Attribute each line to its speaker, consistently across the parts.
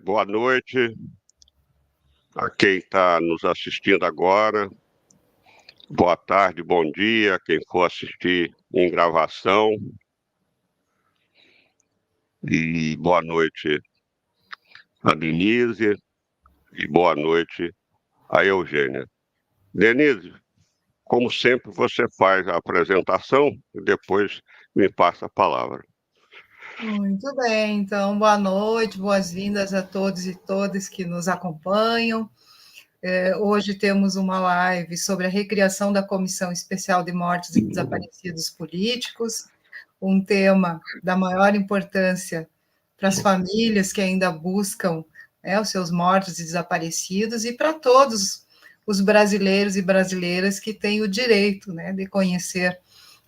Speaker 1: Boa noite a quem está nos assistindo agora. Boa tarde, bom dia, quem for assistir em gravação. E boa noite a Denise e boa noite a Eugênia. Denise, como sempre, você faz a apresentação e depois me passa a palavra.
Speaker 2: Muito bem, então, boa noite, boas-vindas a todos e todas que nos acompanham. Hoje temos uma live sobre a recriação da Comissão Especial de Mortos e Desaparecidos Políticos, um tema da maior importância para as famílias que ainda buscam, os seus mortos e desaparecidos e para todos os brasileiros e brasileiras que têm o direito, de conhecer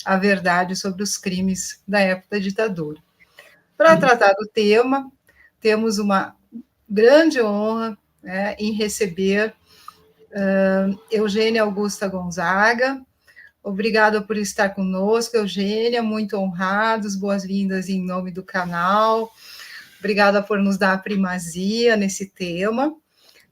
Speaker 2: a verdade sobre os crimes da época da ditadura. Para tratar do tema, temos uma grande honra em receber Eugênia Augusta Gonzaga. Obrigada por estar conosco, Eugênia, muito honrados, boas-vindas em nome do canal. Obrigada por nos dar a primazia nesse tema.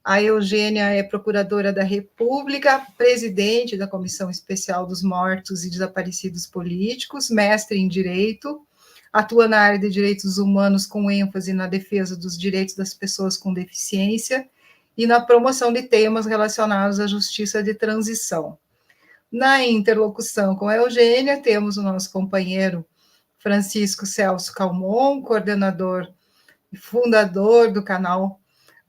Speaker 2: A Eugênia é procuradora da República, presidente da Comissão Especial dos Mortos e Desaparecidos Políticos, mestre em Direito, atua na área de direitos humanos com ênfase na defesa dos direitos das pessoas com deficiência e na promoção de temas relacionados à justiça de transição. Na interlocução com a Eugênia, temos o nosso companheiro Francisco Celso Calmon, coordenador e fundador do canal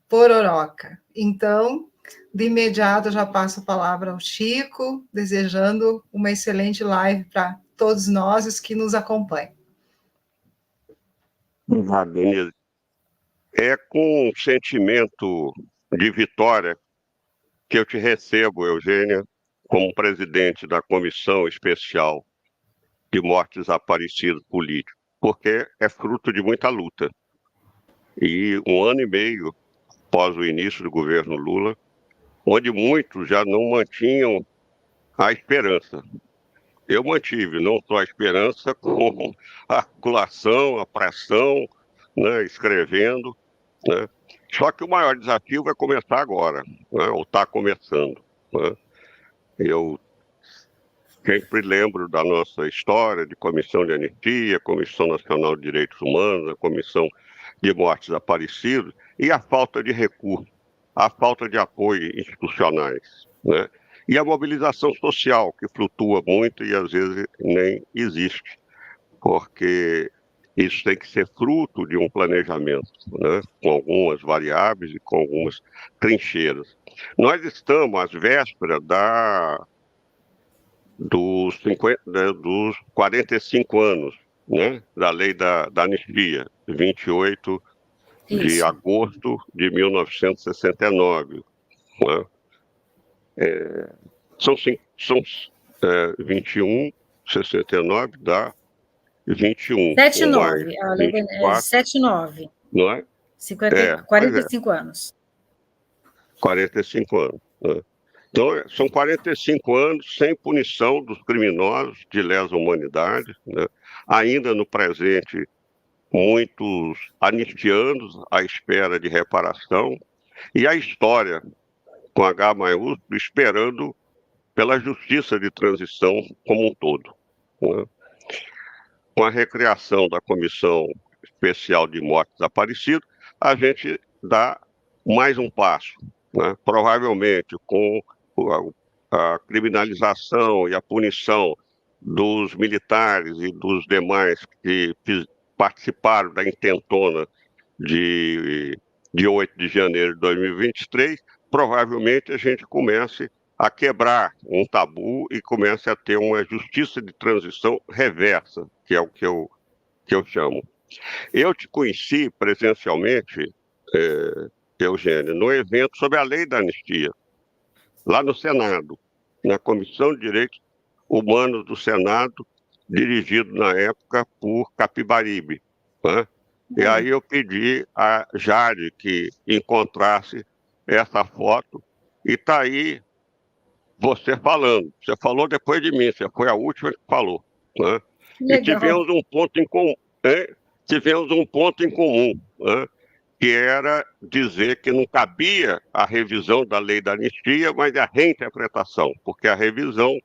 Speaker 2: Pororoca. Então, de imediato, eu já passo a palavra ao Chico, desejando uma excelente live para todos nós os que nos acompanham.
Speaker 1: Denise, é com um sentimento de vitória que eu te recebo, Eugênia, como presidente da Comissão Especial de Mortes Desaparecidos Políticos, porque é fruto de muita luta. E 1 ano e meio após o início do governo Lula, onde muitos já não mantinham a esperança. Eu mantive não só a esperança, como a articulação, a pressão, escrevendo. Só que o maior desafio vai começar agora, ou está começando. Eu sempre lembro da nossa história de Comissão de Anistia, Comissão Nacional de Direitos Humanos, a Comissão de Mortes Desaparecidos, e a falta de recursos, a falta de apoio institucionais, e a mobilização social, que flutua muito e às vezes nem existe, porque isso tem que ser fruto de um planejamento, com algumas variáveis e com algumas trincheiras. Nós estamos às vésperas dos 45 anos, da lei da anistia, 28 de agosto de 1969. São 21, 69 dá 21.
Speaker 3: 79, a lei é 79.
Speaker 1: Não é?
Speaker 3: 45 anos.
Speaker 1: 45 anos. Então, são 45 anos sem punição dos criminosos de lesa humanidade, ainda no presente, muitos anistianos à espera de reparação, e a história, com H maiúsculo, esperando pela justiça de transição como um todo. Com a recriação da Comissão Especial de Mortes Desaparecidos, a gente dá mais um passo, provavelmente com a criminalização e a punição dos militares e dos demais que participaram da intentona de 8 de janeiro de 2023, provavelmente a gente comece a quebrar um tabu e comece a ter uma justiça de transição reversa, que é o que eu chamo. Eu te conheci presencialmente, Eugênia, no evento sobre a lei da anistia, lá no Senado, na Comissão de Direitos Humanos do Senado, dirigido na época por Capibaribe. E aí eu pedi a Jade que encontrasse essa foto, e está aí você falando. Você falou depois de mim, você foi a última que falou. E tivemos um ponto em comum. que era dizer que não cabia a revisão da lei da anistia, mas a reinterpretação, porque a revisão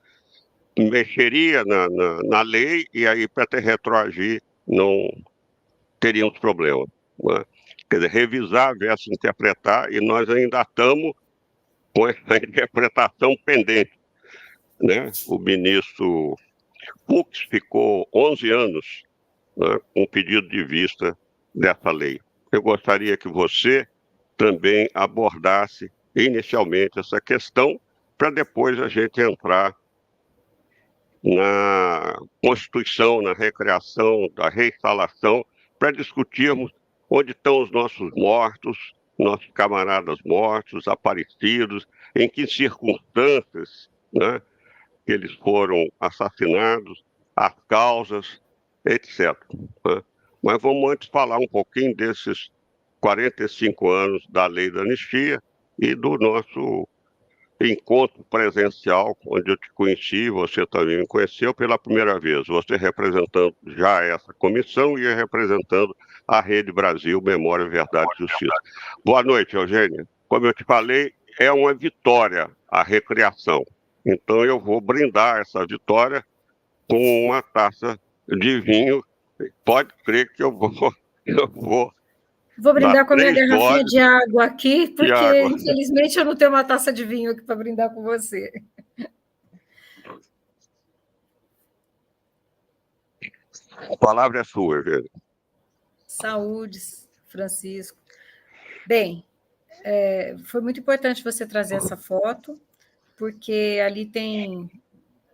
Speaker 1: mexeria na lei e aí, para ter retroagir, não teríamos problema. Né? Quer dizer, revisar versus interpretar, e nós ainda estamos com essa interpretação pendente. Né? O ministro Fux ficou 11 anos, né, com pedido de vista dessa lei. Eu gostaria que você também abordasse inicialmente essa questão, para depois a gente entrar na Constituição, na recriação, da reinstalação, para discutirmos onde estão os nossos mortos, nossos camaradas mortos, aparecidos, em que circunstâncias, né, que eles foram assassinados, as causas, etc. Né? Mas vamos antes falar um pouquinho desses 45 anos da lei da anistia e do nosso encontro presencial, onde eu te conheci, você também me conheceu pela primeira vez, você representando já essa comissão e eu representando a Rede Brasil, Memória, Verdade e Justiça. Boa noite, Eugênia. Como eu te falei, é uma vitória a recriação. Então eu vou brindar essa vitória com uma taça de vinho. Pode crer que eu vou
Speaker 3: Vou brindar com a minha garrafinha
Speaker 1: goles
Speaker 3: de água aqui,
Speaker 1: de
Speaker 3: porque,
Speaker 1: água.
Speaker 3: infelizmente, eu não tenho uma taça de vinho aqui para brindar com você.
Speaker 1: A palavra é sua, Eugênia.
Speaker 3: Saúde, Francisco. Bem, foi muito importante você trazer essa foto, porque ali tem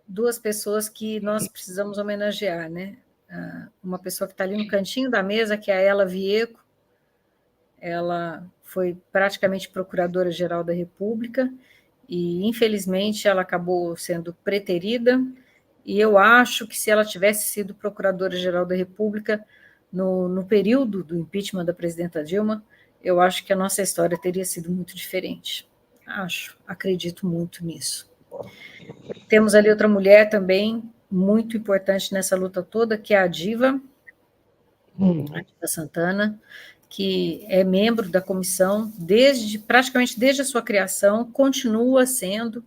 Speaker 3: duas pessoas que nós precisamos homenagear, né? Uma pessoa que está ali no cantinho da mesa, que é a Ela Vieco. Ela foi praticamente procuradora-geral da República e, infelizmente, ela acabou sendo preterida, e eu acho que se ela tivesse sido procuradora-geral da República no período do impeachment da presidenta Dilma, eu acho que a nossa história teria sido muito diferente. Acredito muito nisso. Temos ali outra mulher também, muito importante nessa luta toda, que é a Diva Santana, que é membro da comissão praticamente desde a sua criação, continua sendo,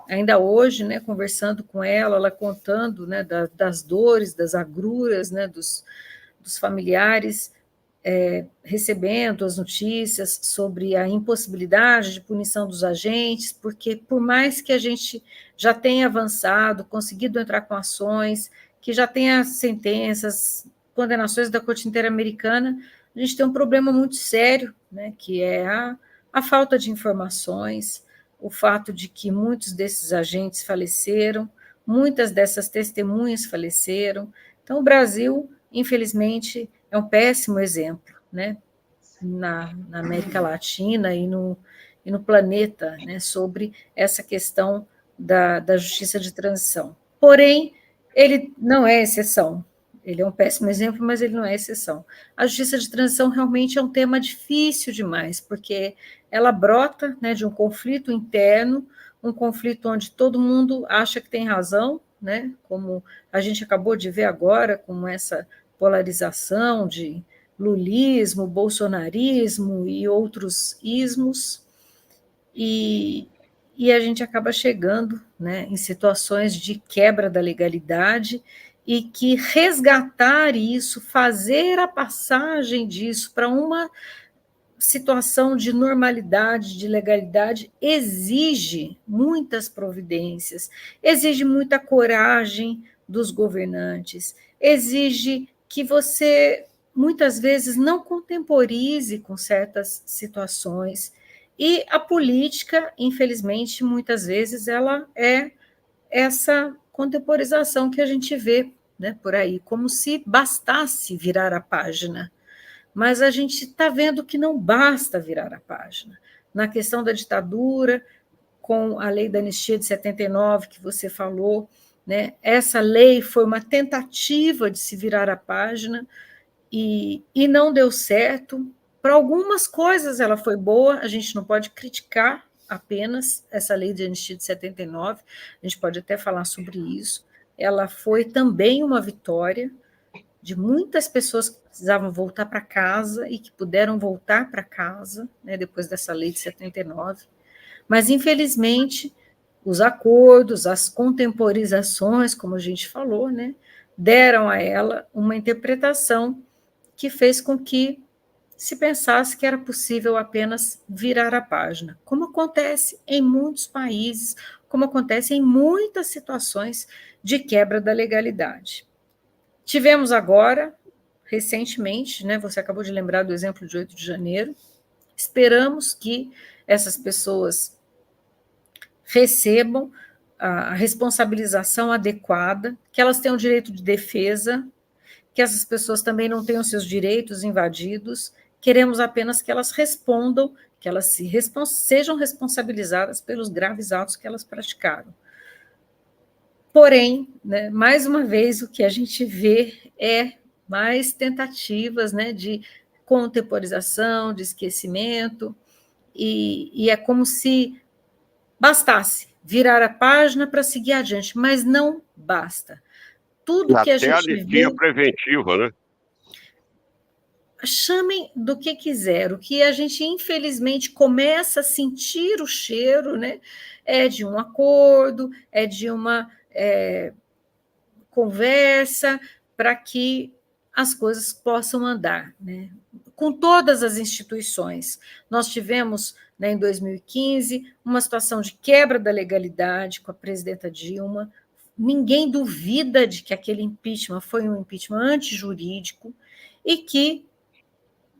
Speaker 3: ainda hoje, né, conversando com ela contando, né, das dores, das agruras, né, dos familiares, recebendo as notícias sobre a impossibilidade de punição dos agentes, porque por mais que a gente já tenha avançado, conseguido entrar com ações, que já tenha sentenças, condenações da Corte Interamericana, a gente tem um problema muito sério, né, que é a falta de informações, o fato de que muitos desses agentes faleceram, muitas dessas testemunhas faleceram. Então, o Brasil, infelizmente, é um péssimo exemplo, né, na América Latina e no planeta, né, sobre essa questão da justiça de transição. Porém, ele não é exceção. Ele é um péssimo exemplo, mas ele não é exceção. A justiça de transição realmente é um tema difícil demais, porque ela brota, né, de um conflito interno, um conflito onde todo mundo acha que tem razão, né, como a gente acabou de ver agora, com essa polarização de lulismo, bolsonarismo e outros ismos, e a gente acaba chegando, né, em situações de quebra da legalidade, e que resgatar isso, fazer a passagem disso para uma situação de normalidade, de legalidade, exige muitas providências, exige muita coragem dos governantes, exige que você, muitas vezes, não contemporize com certas situações. E a política, infelizmente, muitas vezes, ela é essa contemporização que a gente vê, né, por aí, como se bastasse virar a página. Mas a gente está vendo que não basta virar a página. Na questão da ditadura, com a lei da anistia de 79, que você falou, né, essa lei foi uma tentativa de se virar a página e não deu certo. Para algumas coisas ela foi boa, a gente não pode criticar apenas essa lei de anistia de 79, a gente pode até falar sobre isso. Ela foi também uma vitória, de muitas pessoas que precisavam voltar para casa e que puderam voltar para casa, né, depois dessa lei de 79, mas, infelizmente, os acordos, as contemporizações, como a gente falou, né, deram a ela uma interpretação que fez com que se pensasse que era possível apenas virar a página, como acontece em muitos países, como acontece em muitas situações de quebra da legalidade. Tivemos agora, recentemente, né, você acabou de lembrar do exemplo de 8 de janeiro, esperamos que essas pessoas recebam a responsabilização adequada, que elas tenham direito de defesa, que essas pessoas também não tenham seus direitos invadidos, queremos apenas que elas respondam, que elas sejam responsabilizadas pelos graves atos que elas praticaram. Porém, né, mais uma vez, o que a gente vê é mais tentativas, né, de contemporização, de esquecimento, e é como se bastasse virar a página para seguir adiante, mas não basta. Tudo que a
Speaker 1: Até a
Speaker 3: gente vê,
Speaker 1: anistia preventiva, né?
Speaker 3: chamem do que quiser, o que a gente infelizmente começa a sentir o cheiro, né, é de um acordo, é de uma conversa para que as coisas possam andar, né? Com todas as instituições. Nós tivemos, né, em 2015, uma situação de quebra da legalidade com a presidenta Dilma. Ninguém duvida de que aquele impeachment foi um impeachment antijurídico e que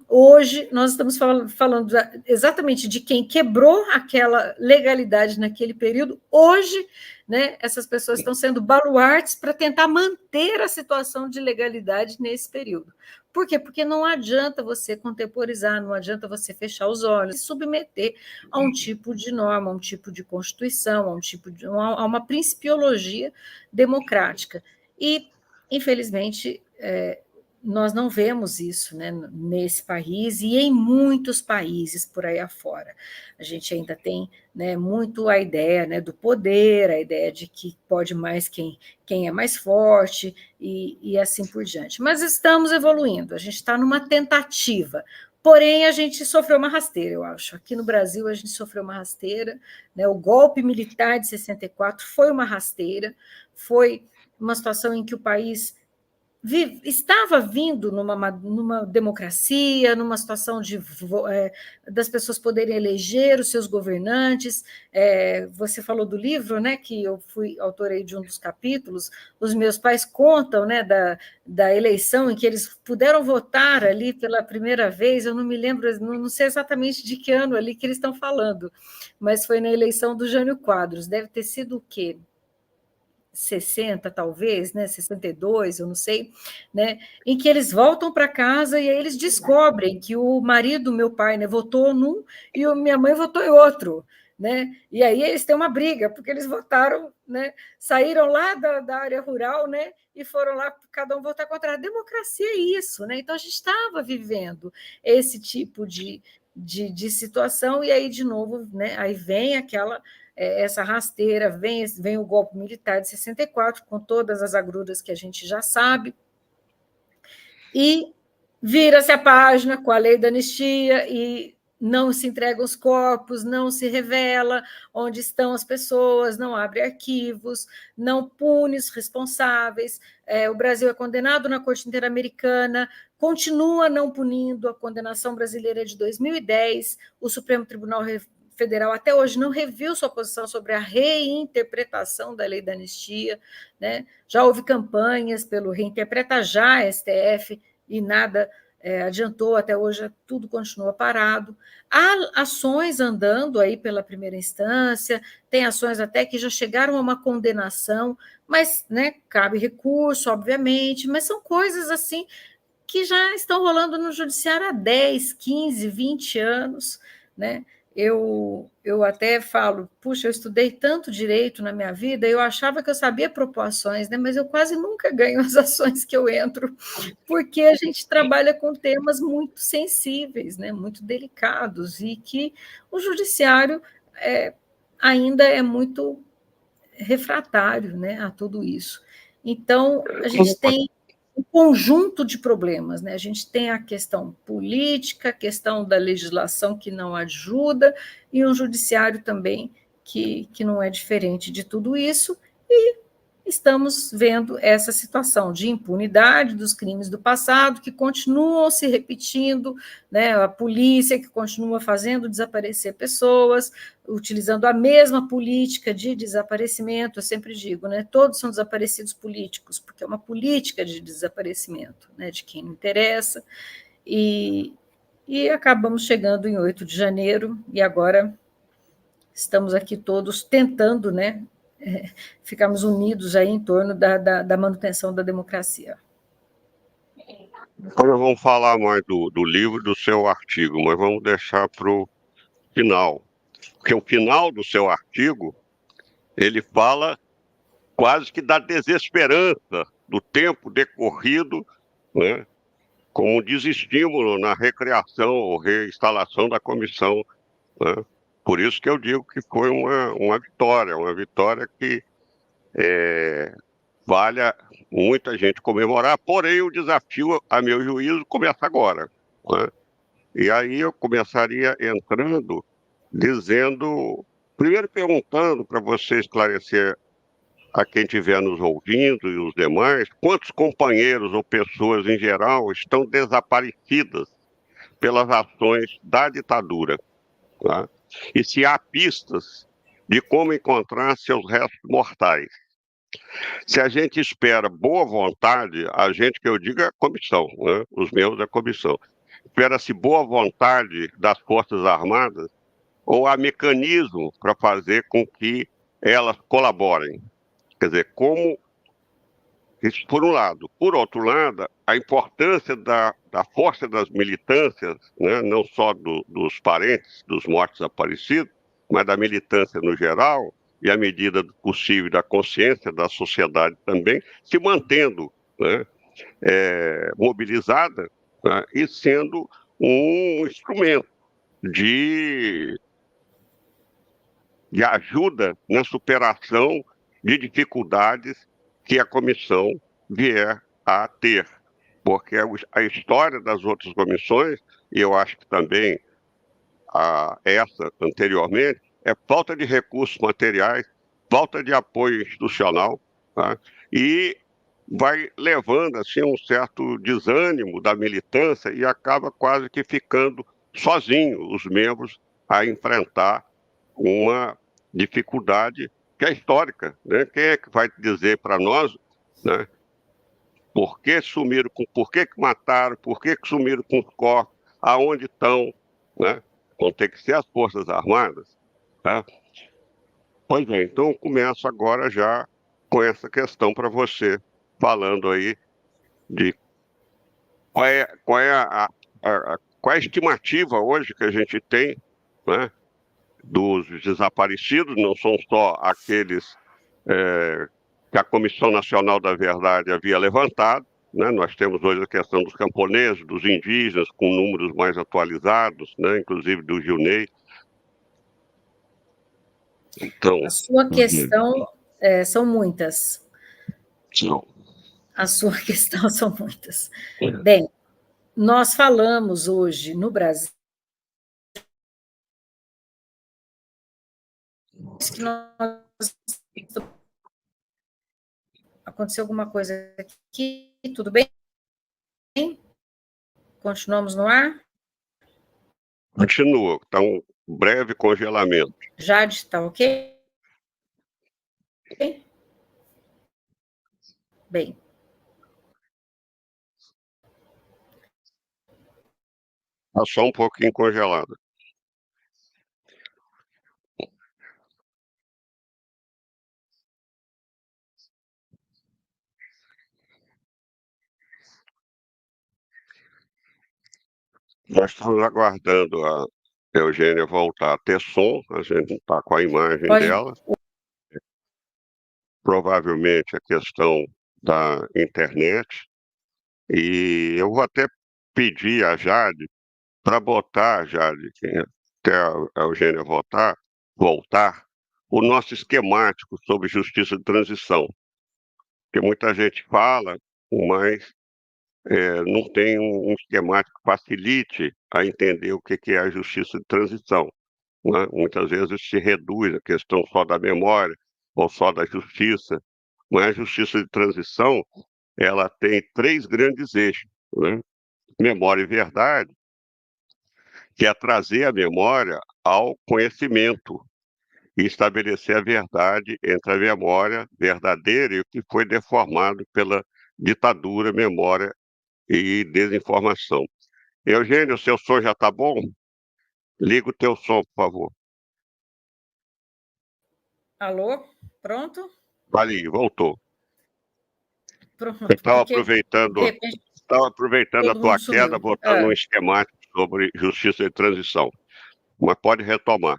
Speaker 3: hoje nós estamos falando exatamente de quem quebrou aquela legalidade naquele período. Hoje, né, essas pessoas estão sendo baluartes para tentar manter a situação de legalidade nesse período. Por quê? Porque não adianta você contemporizar, não adianta você fechar os olhos, se submeter a um tipo de norma, a um tipo de constituição, a uma principiologia democrática. E, infelizmente, nós não vemos isso, né, nesse país e em muitos países por aí afora. A gente ainda tem, né, muito a ideia, né, do poder, a ideia de que pode mais quem é mais forte e assim por diante. Mas estamos evoluindo, a gente está numa tentativa. Porém, a gente sofreu uma rasteira, eu acho. Aqui no Brasil, a gente sofreu uma rasteira, né? O golpe militar de 64 foi uma rasteira, foi uma situação em que o país estava vindo numa democracia, numa situação das pessoas poderem eleger os seus governantes. Você falou do livro, né, que eu fui autora de um dos capítulos. Os meus pais contam, né, da eleição em que eles puderam votar ali pela primeira vez. Eu não me lembro, não sei exatamente de que ano ali que eles estão falando, mas foi na eleição do Jânio Quadros. Deve ter sido o quê? 60, talvez, né, 62, eu não sei, né, em que eles voltam para casa e aí eles descobrem que o marido do meu pai, né, votou num e minha mãe votou em outro, né, e aí eles têm uma briga, porque eles votaram, né, saíram lá da área rural, né, e foram lá, cada um votar contra a democracia, é isso, né, então a gente estava vivendo esse tipo de situação, e aí, de novo, né, aí vem essa rasteira, vem o golpe militar de 64, com todas as agruras que a gente já sabe, e vira-se a página com a lei da anistia e não se entregam os corpos, não se revela onde estão as pessoas, não abre arquivos, não pune os responsáveis. O Brasil é condenado na Corte Interamericana, continua não punindo. A condenação brasileira é de 2010, o Supremo Tribunal Federal até hoje não reviu sua posição sobre a reinterpretação da lei da anistia, né? Já houve campanhas pelo Reinterpreta Já, STF, e nada adiantou, até hoje tudo continua parado. Há ações andando aí pela primeira instância, tem ações até que já chegaram a uma condenação, mas, né, cabe recurso, obviamente, mas são coisas assim que já estão rolando no judiciário há 10, 15, 20 anos, né? Eu até falo, puxa, eu estudei tanto direito na minha vida, eu achava que eu sabia propor ações, né? Mas eu quase nunca ganho as ações que eu entro, porque a gente trabalha com temas muito sensíveis, né? Muito delicados, e que o judiciário ainda é muito refratário, né, a tudo isso. Então, a gente tem um conjunto de problemas, né? A gente tem a questão política, a questão da legislação que não ajuda, e um judiciário também que não é diferente de tudo isso, e estamos vendo essa situação de impunidade dos crimes do passado que continuam se repetindo, né? A polícia que continua fazendo desaparecer pessoas, utilizando a mesma política de desaparecimento. Eu sempre digo, né? Todos são desaparecidos políticos, porque é uma política de desaparecimento, né? De quem não interessa, e acabamos chegando em 8 de janeiro, e agora estamos aqui todos tentando, né? Ficarmos unidos aí em torno da manutenção da democracia.
Speaker 1: Então, nós vamos falar mais do livro e do seu artigo, mas vamos deixar para o final. Porque o final do seu artigo, ele fala quase que da desesperança do tempo decorrido, né, como desestímulo na recriação ou reinstalação da comissão, né? Por isso que eu digo que foi uma vitória que vale muita gente comemorar, porém o desafio, a meu juízo, começa agora, né? E aí eu começaria entrando, dizendo, primeiro perguntando para você esclarecer a quem estiver nos ouvindo e os demais, quantos companheiros ou pessoas em geral estão desaparecidas pelas ações da ditadura, tá? E se há pistas de como encontrar seus restos mortais. Se a gente espera boa vontade, a gente que eu digo é a comissão, né? Os meus é a comissão. Espera-se boa vontade das Forças Armadas ou há mecanismo para fazer com que elas colaborem. Quer dizer, como isso por um lado. Por outro lado, a importância da força das militâncias, né? Não só dos parentes dos mortos desaparecidos, mas da militância no geral, e à medida do possível da consciência da sociedade também, se mantendo, né, mobilizada, né, e sendo um instrumento de ajuda na superação de dificuldades que a comissão vier a ter. Porque a história das outras comissões, e eu acho que também essa anteriormente, é falta de recursos materiais, falta de apoio institucional, tá? E vai levando assim um certo desânimo da militância e acaba quase que ficando sozinho os membros a enfrentar uma dificuldade que é histórica, né? Quem é que vai dizer para nós, né, por que sumiram, por que mataram, por que sumiram com os corpos, aonde estão, né? Vão ter que ser as Forças Armadas, tá? Pois bem, então eu começo agora já com essa questão para você, falando aí de qual é a estimativa hoje que a gente tem, né, dos desaparecidos, não são só aqueles que a Comissão Nacional da Verdade havia levantado, né? Nós temos hoje a questão dos camponeses, dos indígenas, com números mais atualizados, né? Inclusive do Gilney. Então,
Speaker 3: a sua questão são muitas.
Speaker 1: não.
Speaker 3: A sua questão são muitas. Bem, nós falamos hoje no Brasil que aconteceu alguma coisa aqui, tudo bem? Continuamos no ar?
Speaker 1: Continua, está um breve congelamento.
Speaker 3: Jade, está ok? Bem.
Speaker 1: Está só um pouquinho congelado. Nós estamos aguardando a Eugênia voltar a ter som, a gente não está com a imagem dela. Provavelmente a questão da internet. E eu vou até pedir a Jade para botar, Jade, até a Eugênia voltar, o nosso esquemático sobre justiça de transição. Porque muita gente fala, mas não tem um esquemático que facilite a entender o que é a justiça de transição, né? Muitas vezes se reduz a questão só da memória ou só da justiça, mas a justiça de transição ela tem três grandes eixos, né? Memória e verdade, que é trazer a memória ao conhecimento e estabelecer a verdade entre a memória verdadeira e o que foi deformado pela ditadura, memória e desinformação. Eugênio, seu som já está bom? Liga o teu som, por favor.
Speaker 3: Alô? Pronto?
Speaker 1: Ali, voltou.
Speaker 3: Pronto,
Speaker 1: Eu estava
Speaker 3: porque de
Speaker 1: aproveitando,
Speaker 3: repente
Speaker 1: estava aproveitando a
Speaker 3: todo
Speaker 1: tua
Speaker 3: mundo
Speaker 1: queda,
Speaker 3: sumiu.
Speaker 1: botando um esquemático sobre justiça de transição. Mas pode retomar.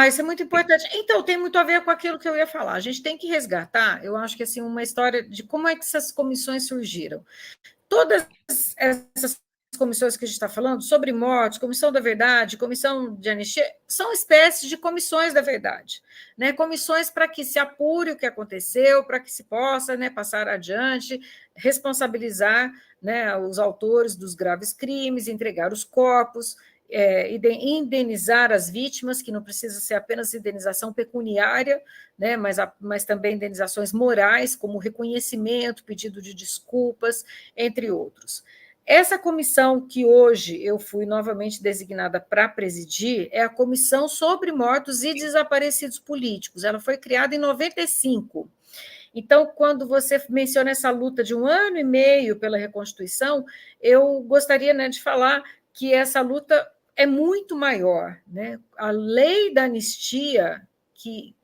Speaker 3: Isso é muito importante. Então, tem muito a ver com aquilo que eu ia falar. A gente tem que resgatar, eu acho que assim, uma história de como é que essas comissões surgiram. Todas essas comissões que a gente está falando, sobre mortes, comissão da verdade, comissão de anistia, são espécies de comissões da verdade, né? Comissões para que se apure o que aconteceu, para que se possa, né, passar adiante, responsabilizar, né, os autores dos graves crimes, entregar os corpos, indenizar as vítimas, que não precisa ser apenas indenização pecuniária, né, mas também indenizações morais, como reconhecimento, pedido de desculpas, entre outros. Essa comissão que hoje eu fui novamente designada para presidir é a Comissão sobre Mortos e Desaparecidos Políticos. Ela foi criada em 95. Então, quando você menciona essa luta de 1 ano e meio pela Reconstituição, eu gostaria, né, de falar que essa luta é muito maior, né? A lei da anistia, que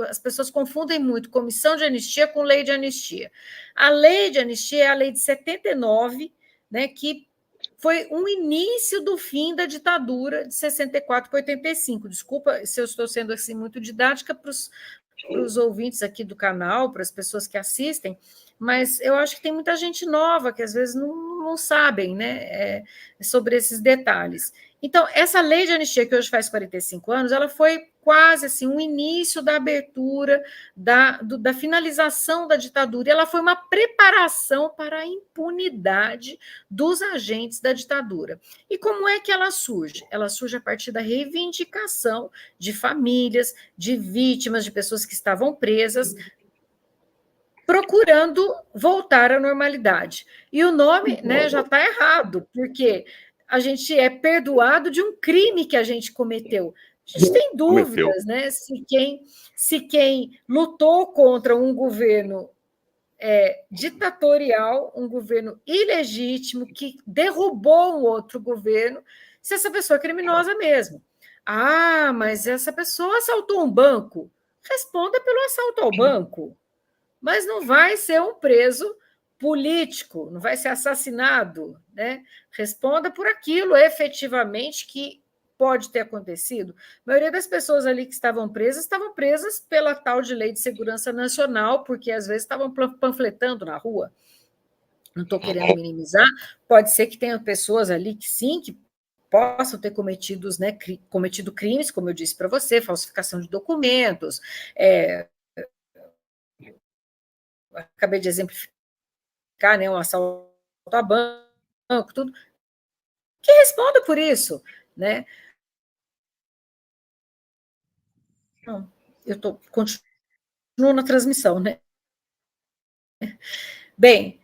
Speaker 3: as pessoas confundem muito comissão de anistia com lei de anistia. A lei de anistia é a lei de 79, né, que foi um início do fim da ditadura de 64 para 85. Desculpa se eu estou sendo assim muito didática para os ouvintes aqui do canal, para as pessoas que assistem, mas eu acho que tem muita gente nova que às vezes não sabem, né, sobre esses detalhes. Então, essa lei de anistia, que hoje faz 45 anos, ela foi quase assim um início da abertura, da finalização da ditadura, e ela foi uma preparação para a impunidade dos agentes da ditadura. E como é que ela surge? Ela surge a partir da reivindicação de famílias, de vítimas, de pessoas que estavam presas, procurando voltar à normalidade. E o nome, né, já está errado, porque a gente é perdoado de um crime que a gente cometeu. A gente tem dúvidas, né, se quem lutou contra um governo ditatorial, um governo ilegítimo, que derrubou um outro governo, se essa pessoa é criminosa mesmo. Mas essa pessoa assaltou um banco. Responda pelo assalto ao banco. Mas não vai ser um preso político, não vai ser assassinado, né? Responda por aquilo efetivamente que pode ter acontecido. A maioria das pessoas ali que estavam presas pela tal de Lei de Segurança Nacional, porque às vezes estavam panfletando na rua. Não estou querendo minimizar, pode ser que tenha pessoas ali que sim, que possam ter cometido crimes, como eu disse para você, falsificação de documentos, acabei de exemplificar, né, um assalto a banco, tudo, que responda por isso, né? Não, continuo na transmissão, né? Bem,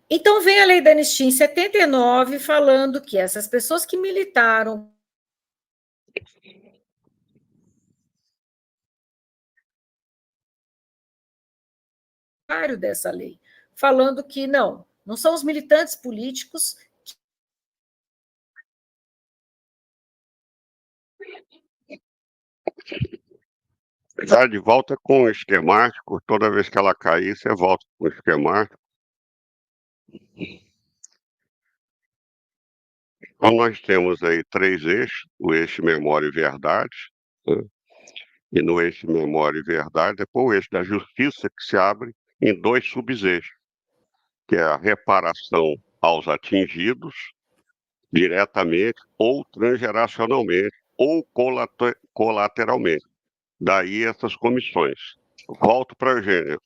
Speaker 3: então vem a lei da anistia em 79 falando que essas pessoas que militaram dessa lei, falando que não são os militantes políticos.
Speaker 1: Já de volta com o esquemático, toda vez que ela cair, você volta com o esquemático. Então, nós temos aí três eixos: o eixo memória e verdade, né? E no eixo memória e verdade, depois o eixo da justiça, que se abre em dois subeixos, que é a reparação aos atingidos, diretamente ou transgeracionalmente, ou colateralmente. Daí essas comissões. Volto para a Eugênia.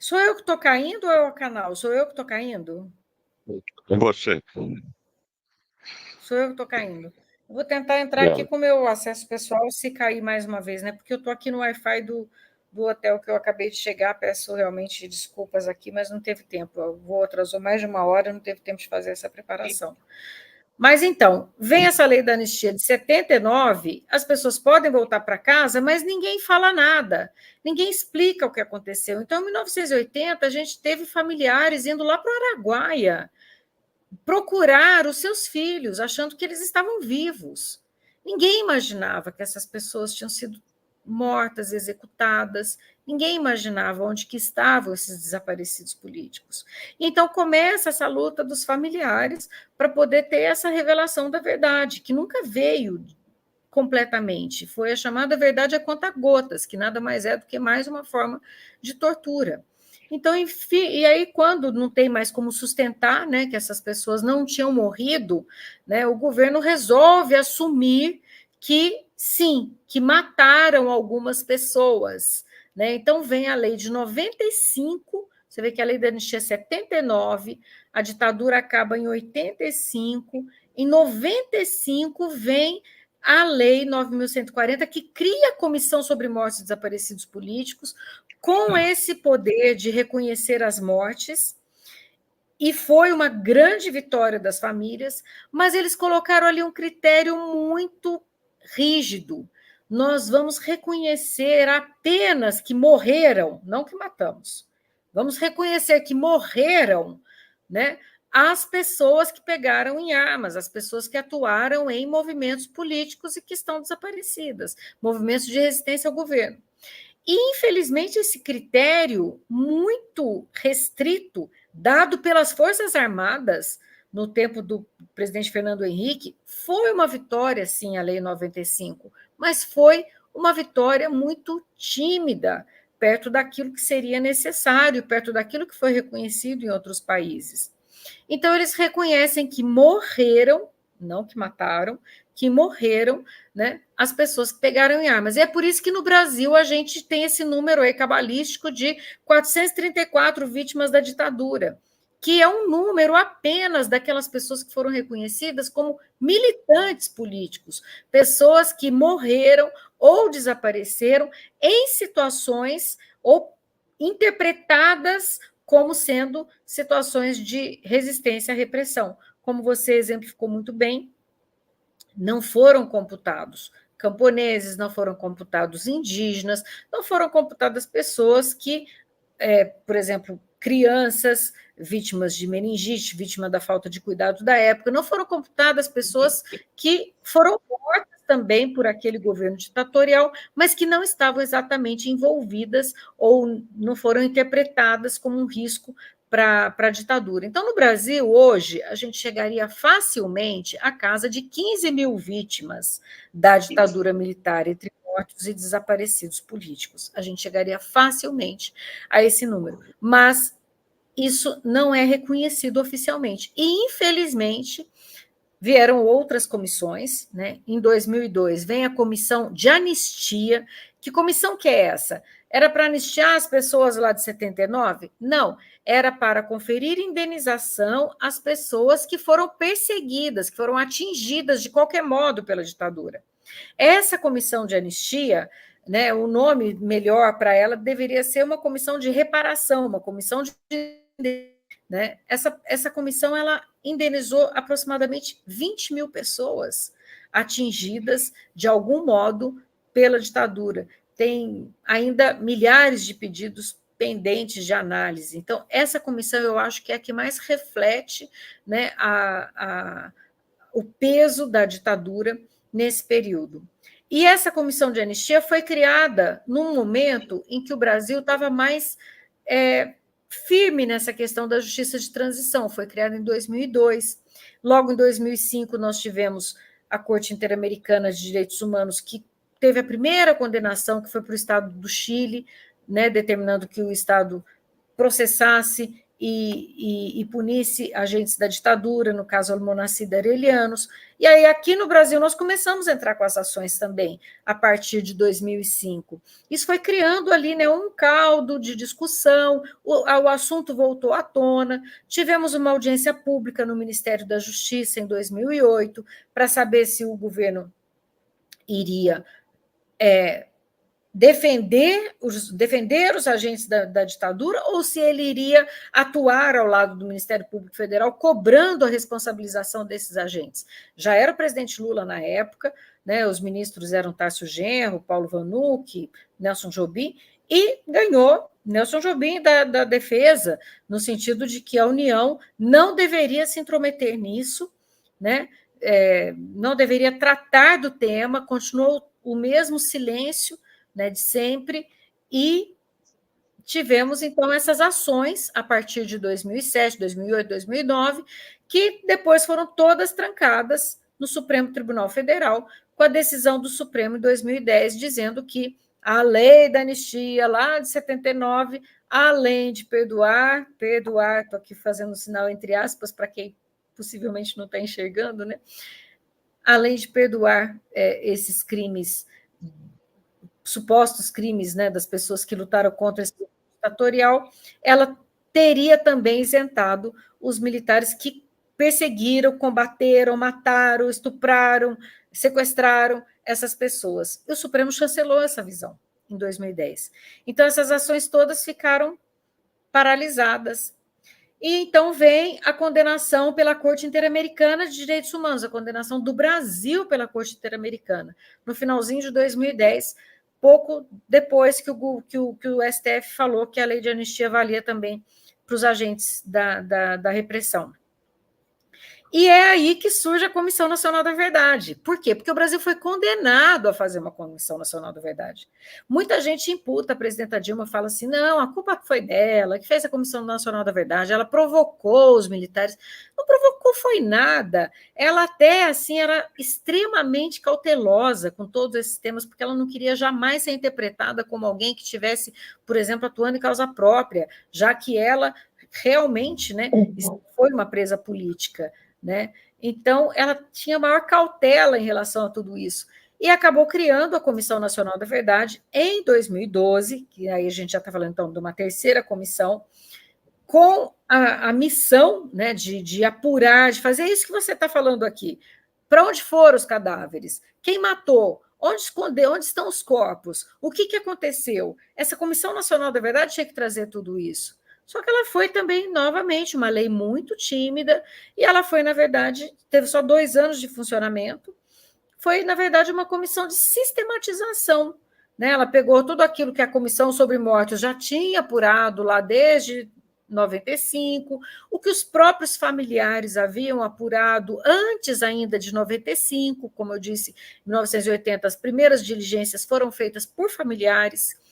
Speaker 3: Sou eu que estou caindo ou é o canal? Sou eu que estou caindo?
Speaker 1: Você.
Speaker 3: Sou eu que estou caindo. Eu vou tentar entrar aqui com o meu acesso pessoal, se cair mais uma vez, né? Porque eu estou aqui no Wi-Fi do hotel que eu acabei de chegar. Peço realmente desculpas aqui, mas não teve tempo. O voo atrasou mais de uma hora, não teve tempo de fazer essa preparação. Mas então, vem essa lei da anistia de 79, as pessoas podem voltar para casa, mas ninguém fala nada, ninguém explica o que aconteceu. Então, em 1980, a gente teve familiares indo lá para o Araguaia procurar os seus filhos, achando que eles estavam vivos. Ninguém imaginava que essas pessoas tinham sido mortas, executadas. Ninguém imaginava onde que estavam esses desaparecidos políticos. Então começa essa luta dos familiares para poder ter essa revelação da verdade, que nunca veio completamente. Foi a chamada verdade a conta-gotas, que nada mais é do que mais uma forma de tortura. Então, enfim, e aí, quando não tem mais como sustentar, né, que essas pessoas não tinham morrido, né, o governo resolve assumir que, sim, que mataram algumas pessoas. Né? Então, vem a lei de 95, você vê que a lei da anistia é 79, a ditadura acaba em 85, em 95 vem a lei 9.140, que cria a Comissão sobre Mortes e Desaparecidos Políticos, com esse poder de reconhecer as mortes, e foi uma grande vitória das famílias, mas eles colocaram ali um critério muito rígido. Nós vamos reconhecer apenas que morreram, não que matamos. Vamos reconhecer que morreram, né, as pessoas que pegaram em armas, as pessoas que atuaram em movimentos políticos e que estão desaparecidas, movimentos de resistência ao governo. E, infelizmente, esse critério muito restrito, dado pelas Forças Armadas no tempo do presidente Fernando Henrique, foi uma vitória, sim, a Lei 95, mas foi uma vitória muito tímida, perto daquilo que seria necessário, perto daquilo que foi reconhecido em outros países. Então, eles reconhecem que morreram, não que mataram, que morreram, né, as pessoas que pegaram em armas. E é por isso que no Brasil a gente tem esse número aí cabalístico de 434 vítimas da ditadura, que é um número apenas daquelas pessoas que foram reconhecidas como militantes políticos, pessoas que morreram ou desapareceram em situações ou interpretadas como sendo situações de resistência à repressão. Como você exemplificou muito bem, não foram computados camponeses, não foram computados indígenas, não foram computadas pessoas que, por exemplo, crianças vítimas de meningite, vítimas da falta de cuidado da época, não foram computadas pessoas que foram mortas também por aquele governo ditatorial, mas que não estavam exatamente envolvidas ou não foram interpretadas como um risco para a ditadura. Então, no Brasil, hoje, a gente chegaria facilmente à casa de 15 mil vítimas da ditadura militar, entre mortos e desaparecidos políticos. A gente chegaria facilmente a esse número. Mas isso não é reconhecido oficialmente. E, infelizmente, vieram outras comissões, né? Em 2002 vem a comissão de anistia. Que comissão que é essa? Era para anistiar as pessoas lá de 79? Não, era para conferir indenização às pessoas que foram perseguidas, que foram atingidas de qualquer modo pela ditadura. Essa comissão de anistia, né, o nome melhor para ela deveria ser uma comissão de reparação, uma comissão de... Né? Essa comissão ela indenizou aproximadamente 20 mil pessoas atingidas de algum modo pela ditadura. Tem ainda milhares de pedidos pendentes de análise. Então, essa comissão eu acho que é a que mais reflete, né, o peso da ditadura nesse período. E essa comissão de anistia foi criada num momento em que o Brasil estava mais firme nessa questão da justiça de transição. Foi criada em 2002. Logo em 2005, nós tivemos a Corte Interamericana de Direitos Humanos, que teve a primeira condenação, que foi para o Estado do Chile, né, determinando que o Estado processasse e punisse agentes da ditadura, no caso Almonacida Arelianos. E aí, aqui no Brasil, nós começamos a entrar com as ações também, a partir de 2005. Isso foi criando ali, né, um caldo de discussão, o assunto voltou à tona, tivemos uma audiência pública no Ministério da Justiça em 2008, para saber se o governo iria defender os agentes da ditadura ou se ele iria atuar ao lado do Ministério Público Federal, cobrando a responsabilização desses agentes. Já era o presidente Lula na época, né, os ministros eram Tássio Genro, Paulo Vanucci, Nelson Jobim, e ganhou Nelson Jobim da defesa, no sentido de que a União não deveria se intrometer nisso, né, não deveria tratar do tema, continuou o mesmo silêncio, né, de sempre, e tivemos, então, essas ações a partir de 2007, 2008, 2009, que depois foram todas trancadas no Supremo Tribunal Federal, com a decisão do Supremo em 2010, dizendo que a lei da anistia, lá de 79, além de perdoar, estou aqui fazendo sinal entre aspas, para quem possivelmente não está enxergando, né? Além de perdoar esses crimes, supostos crimes, né, das pessoas que lutaram contra esse ditatorial, ela teria também isentado os militares que perseguiram, combateram, mataram, estupraram, sequestraram essas pessoas. E o Supremo chancelou essa visão em 2010. Então, essas ações todas ficaram paralisadas. E então vem a condenação pela Corte Interamericana de Direitos Humanos, a condenação do Brasil pela Corte Interamericana, no finalzinho de 2010, pouco depois que o STF falou que a lei de anistia valia também para os agentes da repressão. E é aí que surge a Comissão Nacional da Verdade. Por quê? Porque o Brasil foi condenado a fazer uma Comissão Nacional da Verdade. Muita gente imputa a presidenta Dilma, fala assim, não, a culpa foi dela, que fez a Comissão Nacional da Verdade, ela provocou os militares. Não provocou foi nada. Ela até, assim, era extremamente cautelosa com todos esses temas, porque ela não queria jamais ser interpretada como alguém que tivesse, por exemplo, atuando em causa própria, já que ela realmente, né, foi uma presa política, né? Então, ela tinha maior cautela em relação a tudo isso. E acabou criando a Comissão Nacional da Verdade em 2012, que aí a gente já está falando, então, de uma terceira comissão, com a missão, né, de apurar, de fazer isso que você está falando aqui. Para onde foram os cadáveres? Quem matou? Onde escondeu? Onde estão os corpos? O que aconteceu? Essa Comissão Nacional da Verdade tinha que trazer tudo isso. Só que ela foi também, novamente, uma lei muito tímida, e ela foi, na verdade, teve só 2 anos de funcionamento, foi, na verdade, uma comissão de sistematização, né? Ela pegou tudo aquilo que a Comissão sobre Mortos já tinha apurado lá desde 95, o que os próprios familiares haviam apurado antes ainda de 95, como eu disse, em 1980, as primeiras diligências foram feitas por familiares,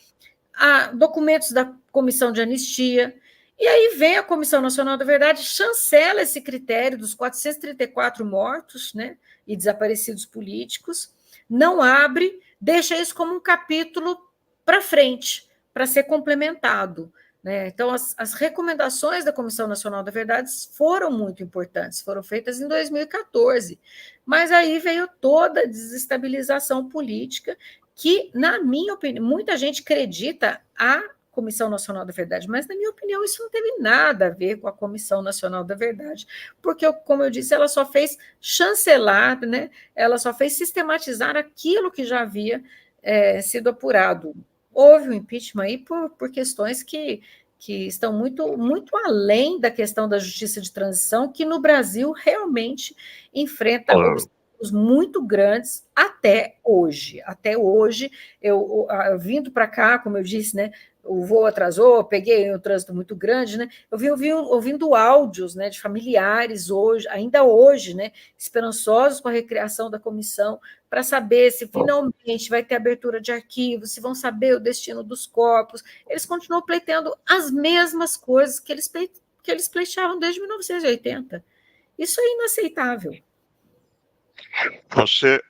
Speaker 3: documentos da Comissão de Anistia, e aí vem a Comissão Nacional da Verdade, chancela esse critério dos 434 mortos, né, e desaparecidos políticos, não abre, deixa isso como um capítulo para frente, para ser complementado, né? Então, as recomendações da Comissão Nacional da Verdade foram muito importantes, foram feitas em 2014, mas aí veio toda a desestabilização política que, na minha opinião, muita gente acredita a Comissão Nacional da Verdade, mas, na minha opinião, isso não teve nada a ver com a Comissão Nacional da Verdade, porque, como eu disse, ela só fez chancelar, né? Ela só fez sistematizar aquilo que já havia sido apurado. Houve um impeachment aí por questões que estão muito, muito além da questão da justiça de transição, que no Brasil realmente enfrenta obstáculos muito grandes até hoje. Até hoje, eu vindo para cá, como eu disse, né, o voo atrasou, peguei um trânsito muito grande, né? Eu vim ouvindo áudios, né, de familiares hoje, ainda hoje, né, esperançosos com a recriação da comissão, para saber se finalmente vai ter abertura de arquivos, se vão saber o destino dos corpos. Eles continuam pleiteando as mesmas coisas que eles pleiteavam desde 1980. Isso é inaceitável.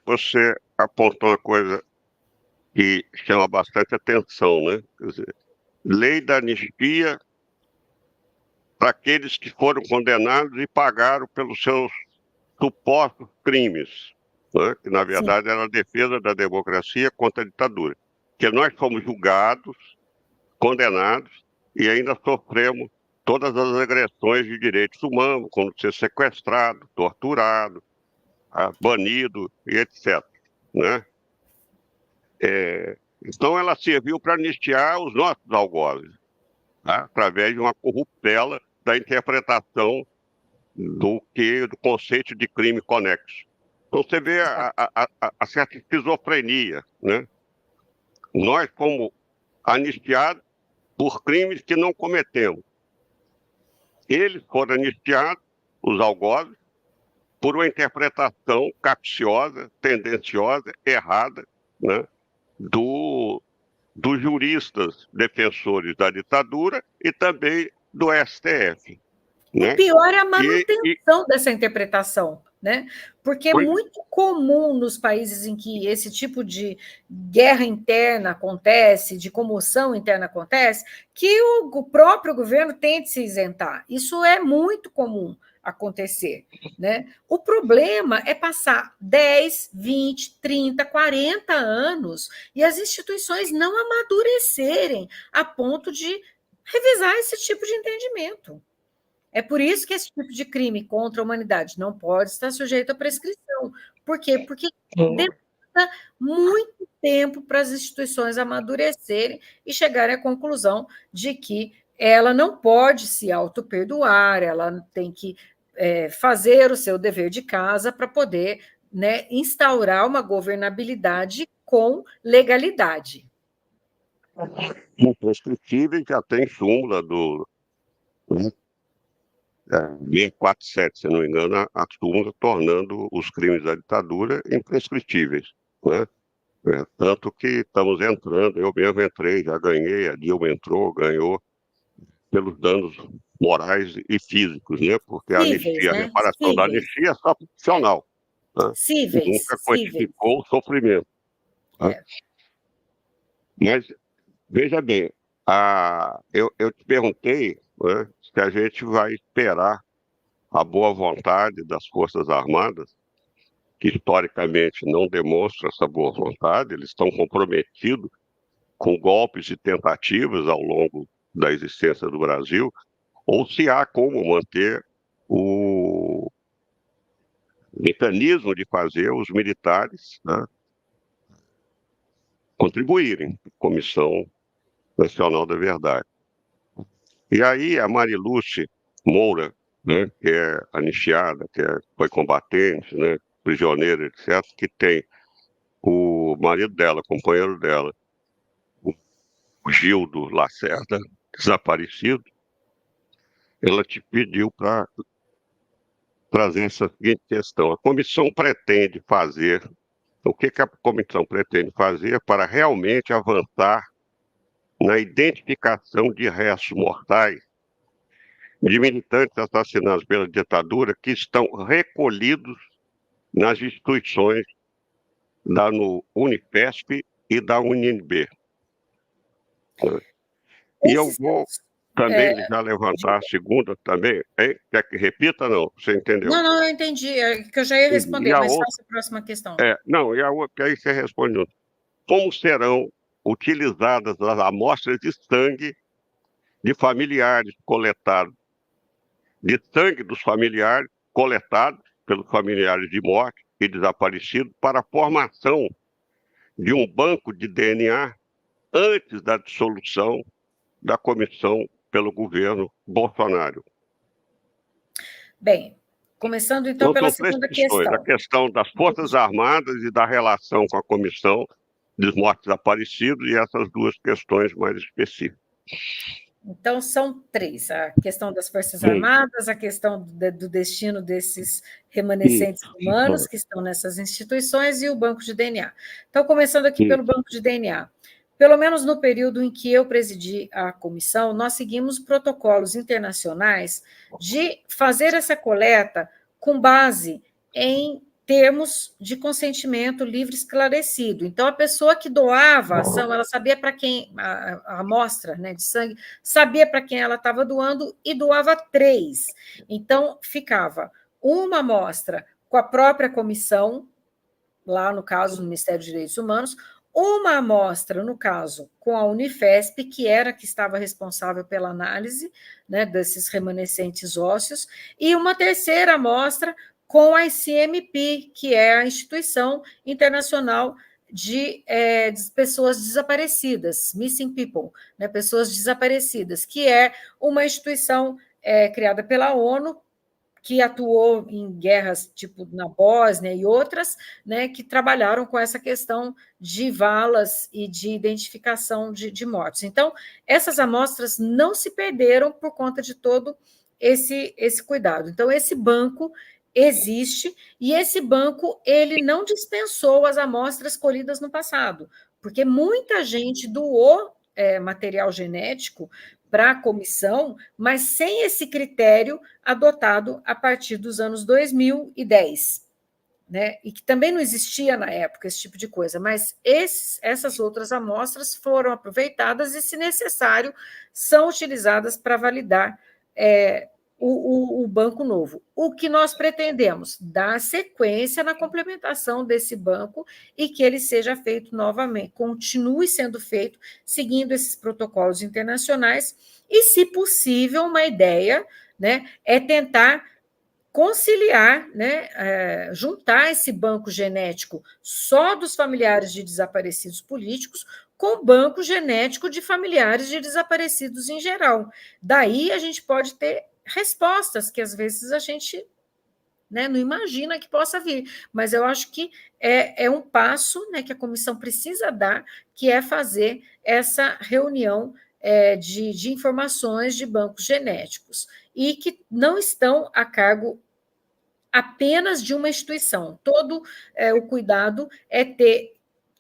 Speaker 1: Você apontou uma coisa que chama bastante atenção, né? Quer dizer, lei da anistia, para aqueles que foram condenados e pagaram pelos seus supostos crimes, né? Que, na verdade, era a defesa da democracia contra a ditadura. Que nós fomos julgados, condenados, e ainda sofremos todas as agressões de direitos humanos, como ser sequestrado, torturado, banido e etc. Né? Então, ela serviu para anistiar os nossos algozes, tá? Através de uma corruptela da interpretação do conceito de crime conexo. Então, você vê a certa esquizofrenia, né? Nós, como anistiados por crimes que não cometemos, eles foram anistiados, os algozes, por uma interpretação capciosa, tendenciosa, errada, né? Dos juristas defensores da ditadura e também do STF. Né?
Speaker 3: O pior é a manutenção dessa interpretação, né? Porque é muito comum nos países em que esse tipo de guerra interna acontece, de comoção interna acontece, que o próprio governo tente se isentar. Isso é muito comum acontecer, né? O problema é passar 10, 20, 30, 40 anos e as instituições não amadurecerem a ponto de revisar esse tipo de entendimento. É por isso que esse tipo de crime contra a humanidade não pode estar sujeito à prescrição. Por quê? Porque demanda muito tempo para as instituições amadurecerem e chegarem à conclusão de que ela não pode se auto-perdoar, ela tem que fazer o seu dever de casa para poder, né, instaurar uma governabilidade com legalidade.
Speaker 1: Imprescritível, já tem súmula do 647, se não me engano, a súmula tornando os crimes da ditadura imprescritíveis. Né? Tanto que estamos entrando, eu mesmo entrei, já ganhei, a Dilma entrou, ganhou, pelos danos morais e físicos, né? Porque a anistia, a reparação da anistia é só profissional. Né? Nunca quantificou o sofrimento. Né? Mas, veja bem, eu te perguntei, né, se a gente vai esperar a boa vontade das Forças Armadas, que historicamente não demonstram essa boa vontade, eles estão comprometidos com golpes e tentativas ao longo da existência do Brasil, ou se há como manter o mecanismo de fazer os militares, né, contribuírem, Comissão Nacional da Verdade. E aí a Mariluce Moura, né, que é anistiada, foi combatente, né, prisioneira, etc., que tem o marido dela, companheiro dela, o Gildo Lacerda, desaparecido, ela te pediu para trazer essa seguinte questão. A comissão pretende fazer, o que a comissão pretende fazer para realmente avançar na identificação de restos mortais de militantes assassinados pela ditadura que estão recolhidos nas instituições da Unifesp e da UNB. E eu vou também já levantar a segunda também. Hein? Quer que repita, não? Você entendeu?
Speaker 3: Não, eu entendi. É que eu já ia responder, mas faça a próxima questão.
Speaker 1: Não, e a outra, que aí você responde. Como serão utilizadas as amostras de sangue de familiares coletados, de sangue dos familiares coletados pelos familiares de morte e desaparecidos para a formação de um banco de DNA antes da dissolução da comissão pelo governo Bolsonaro?
Speaker 3: Bem, começando então pela segunda questão.
Speaker 1: A questão das Forças Armadas e da relação com a comissão dos mortos desaparecidos e essas duas questões mais específicas.
Speaker 3: Então, são três: a questão das Forças Armadas, a questão do destino desses remanescentes humanos que estão nessas instituições e o banco de DNA. Então, começando aqui pelo banco de DNA. Pelo menos no período em que eu presidi a comissão, nós seguimos protocolos internacionais de fazer essa coleta com base em termos de consentimento livre esclarecido. Então, a pessoa que doava a ação, ela sabia para quem, a amostra, né, de sangue, sabia para quem ela estava doando e doava 3. Então, ficava uma amostra com a própria comissão, lá no caso do Ministério dos Direitos Humanos, uma amostra, no caso, com a Unifesp, que era a que estava responsável pela análise, né, desses remanescentes ósseos, e uma terceira amostra com a ICMP, que é a Instituição Internacional de Pessoas Desaparecidas, Missing People, né, pessoas desaparecidas, que é uma instituição criada pela ONU, que atuou em guerras tipo na Bósnia e outras, né, que trabalharam com essa questão de valas e de identificação de mortos. Então, essas amostras não se perderam por conta de todo esse cuidado. Então, esse banco existe e esse banco ele não dispensou as amostras colhidas no passado, porque muita gente doou material genético para a comissão, mas sem esse critério adotado a partir dos anos 2010, né? E que também não existia na época esse tipo de coisa, mas essas outras amostras foram aproveitadas e, se necessário, são utilizadas para validar o banco novo. O que nós pretendemos? Dar sequência na complementação desse banco e que ele seja feito novamente, continue sendo feito, seguindo esses protocolos internacionais, e, se possível, uma ideia, né, é tentar conciliar, né, juntar esse banco genético só dos familiares de desaparecidos políticos com o banco genético de familiares de desaparecidos em geral. Daí a gente pode ter respostas que às vezes a gente, né, não imagina que possa vir, mas eu acho que é um passo, né, que a comissão precisa dar, que é fazer essa reunião de informações de bancos genéticos, e que não estão a cargo apenas de uma instituição. Todo o cuidado é ter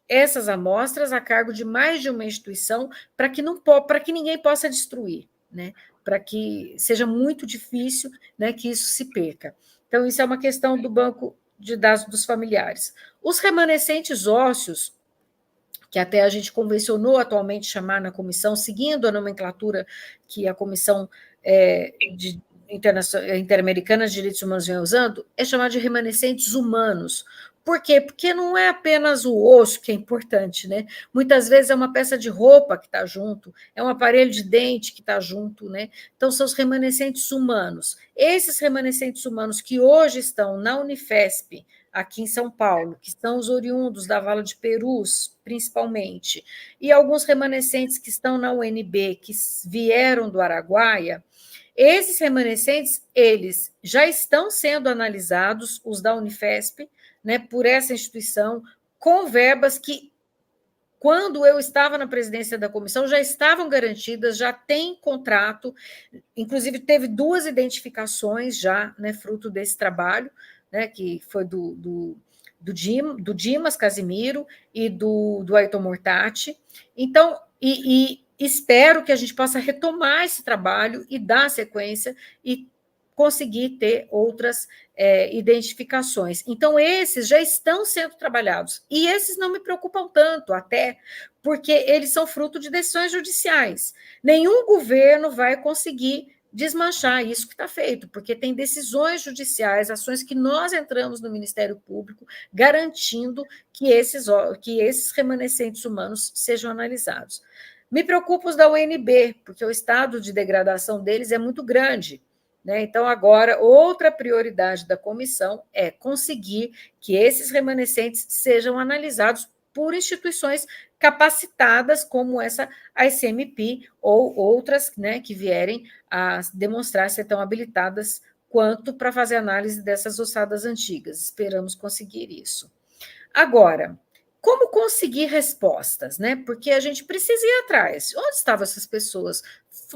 Speaker 3: essas amostras a cargo de mais de uma instituição, para que ninguém possa destruir, né? Para que seja muito difícil, né, que isso se perca. Então, isso é uma questão do banco de dados dos familiares. Os remanescentes ósseos, que até a gente convencionou atualmente chamar na comissão, seguindo a nomenclatura que a Comissão Interamericana de Direitos Humanos vem usando, é chamar de remanescentes humanos. Por quê? Porque não é apenas o osso que é importante, né? Muitas vezes é uma peça de roupa que está junto, é um aparelho de dente que está junto, né? Então, são os remanescentes humanos. Esses remanescentes humanos que hoje estão na Unifesp, aqui em São Paulo, que são os oriundos da Vala de Perus, principalmente, e alguns remanescentes que estão na UNB, que vieram do Araguaia, esses remanescentes, eles já estão sendo analisados, os da Unifesp, né, por essa instituição, com verbas que, quando eu estava na presidência da comissão, já estavam garantidas, já tem contrato, inclusive teve 2 identificações já, né, fruto desse trabalho, né, que foi do Dimas Casimiro e do Ayrton Mortati. Então, espero que a gente possa retomar esse trabalho e dar sequência e conseguir ter outras identificações. Então, esses já estão sendo trabalhados, e esses não me preocupam tanto, até porque eles são fruto de decisões judiciais. Nenhum governo vai conseguir desmanchar isso que está feito, porque tem decisões judiciais, ações que nós entramos no Ministério Público garantindo que esses remanescentes humanos sejam analisados. Me preocupa os da UNB, porque o estado de degradação deles é muito grande, né? Então, agora, outra prioridade da comissão é conseguir que esses remanescentes sejam analisados por instituições capacitadas, como essa ICMP ou outras, né, que vierem a demonstrar ser tão habilitadas quanto para fazer análise dessas ossadas antigas. Esperamos conseguir isso. Agora, como conseguir respostas, né? Porque a gente precisa ir atrás. Onde estavam essas pessoas?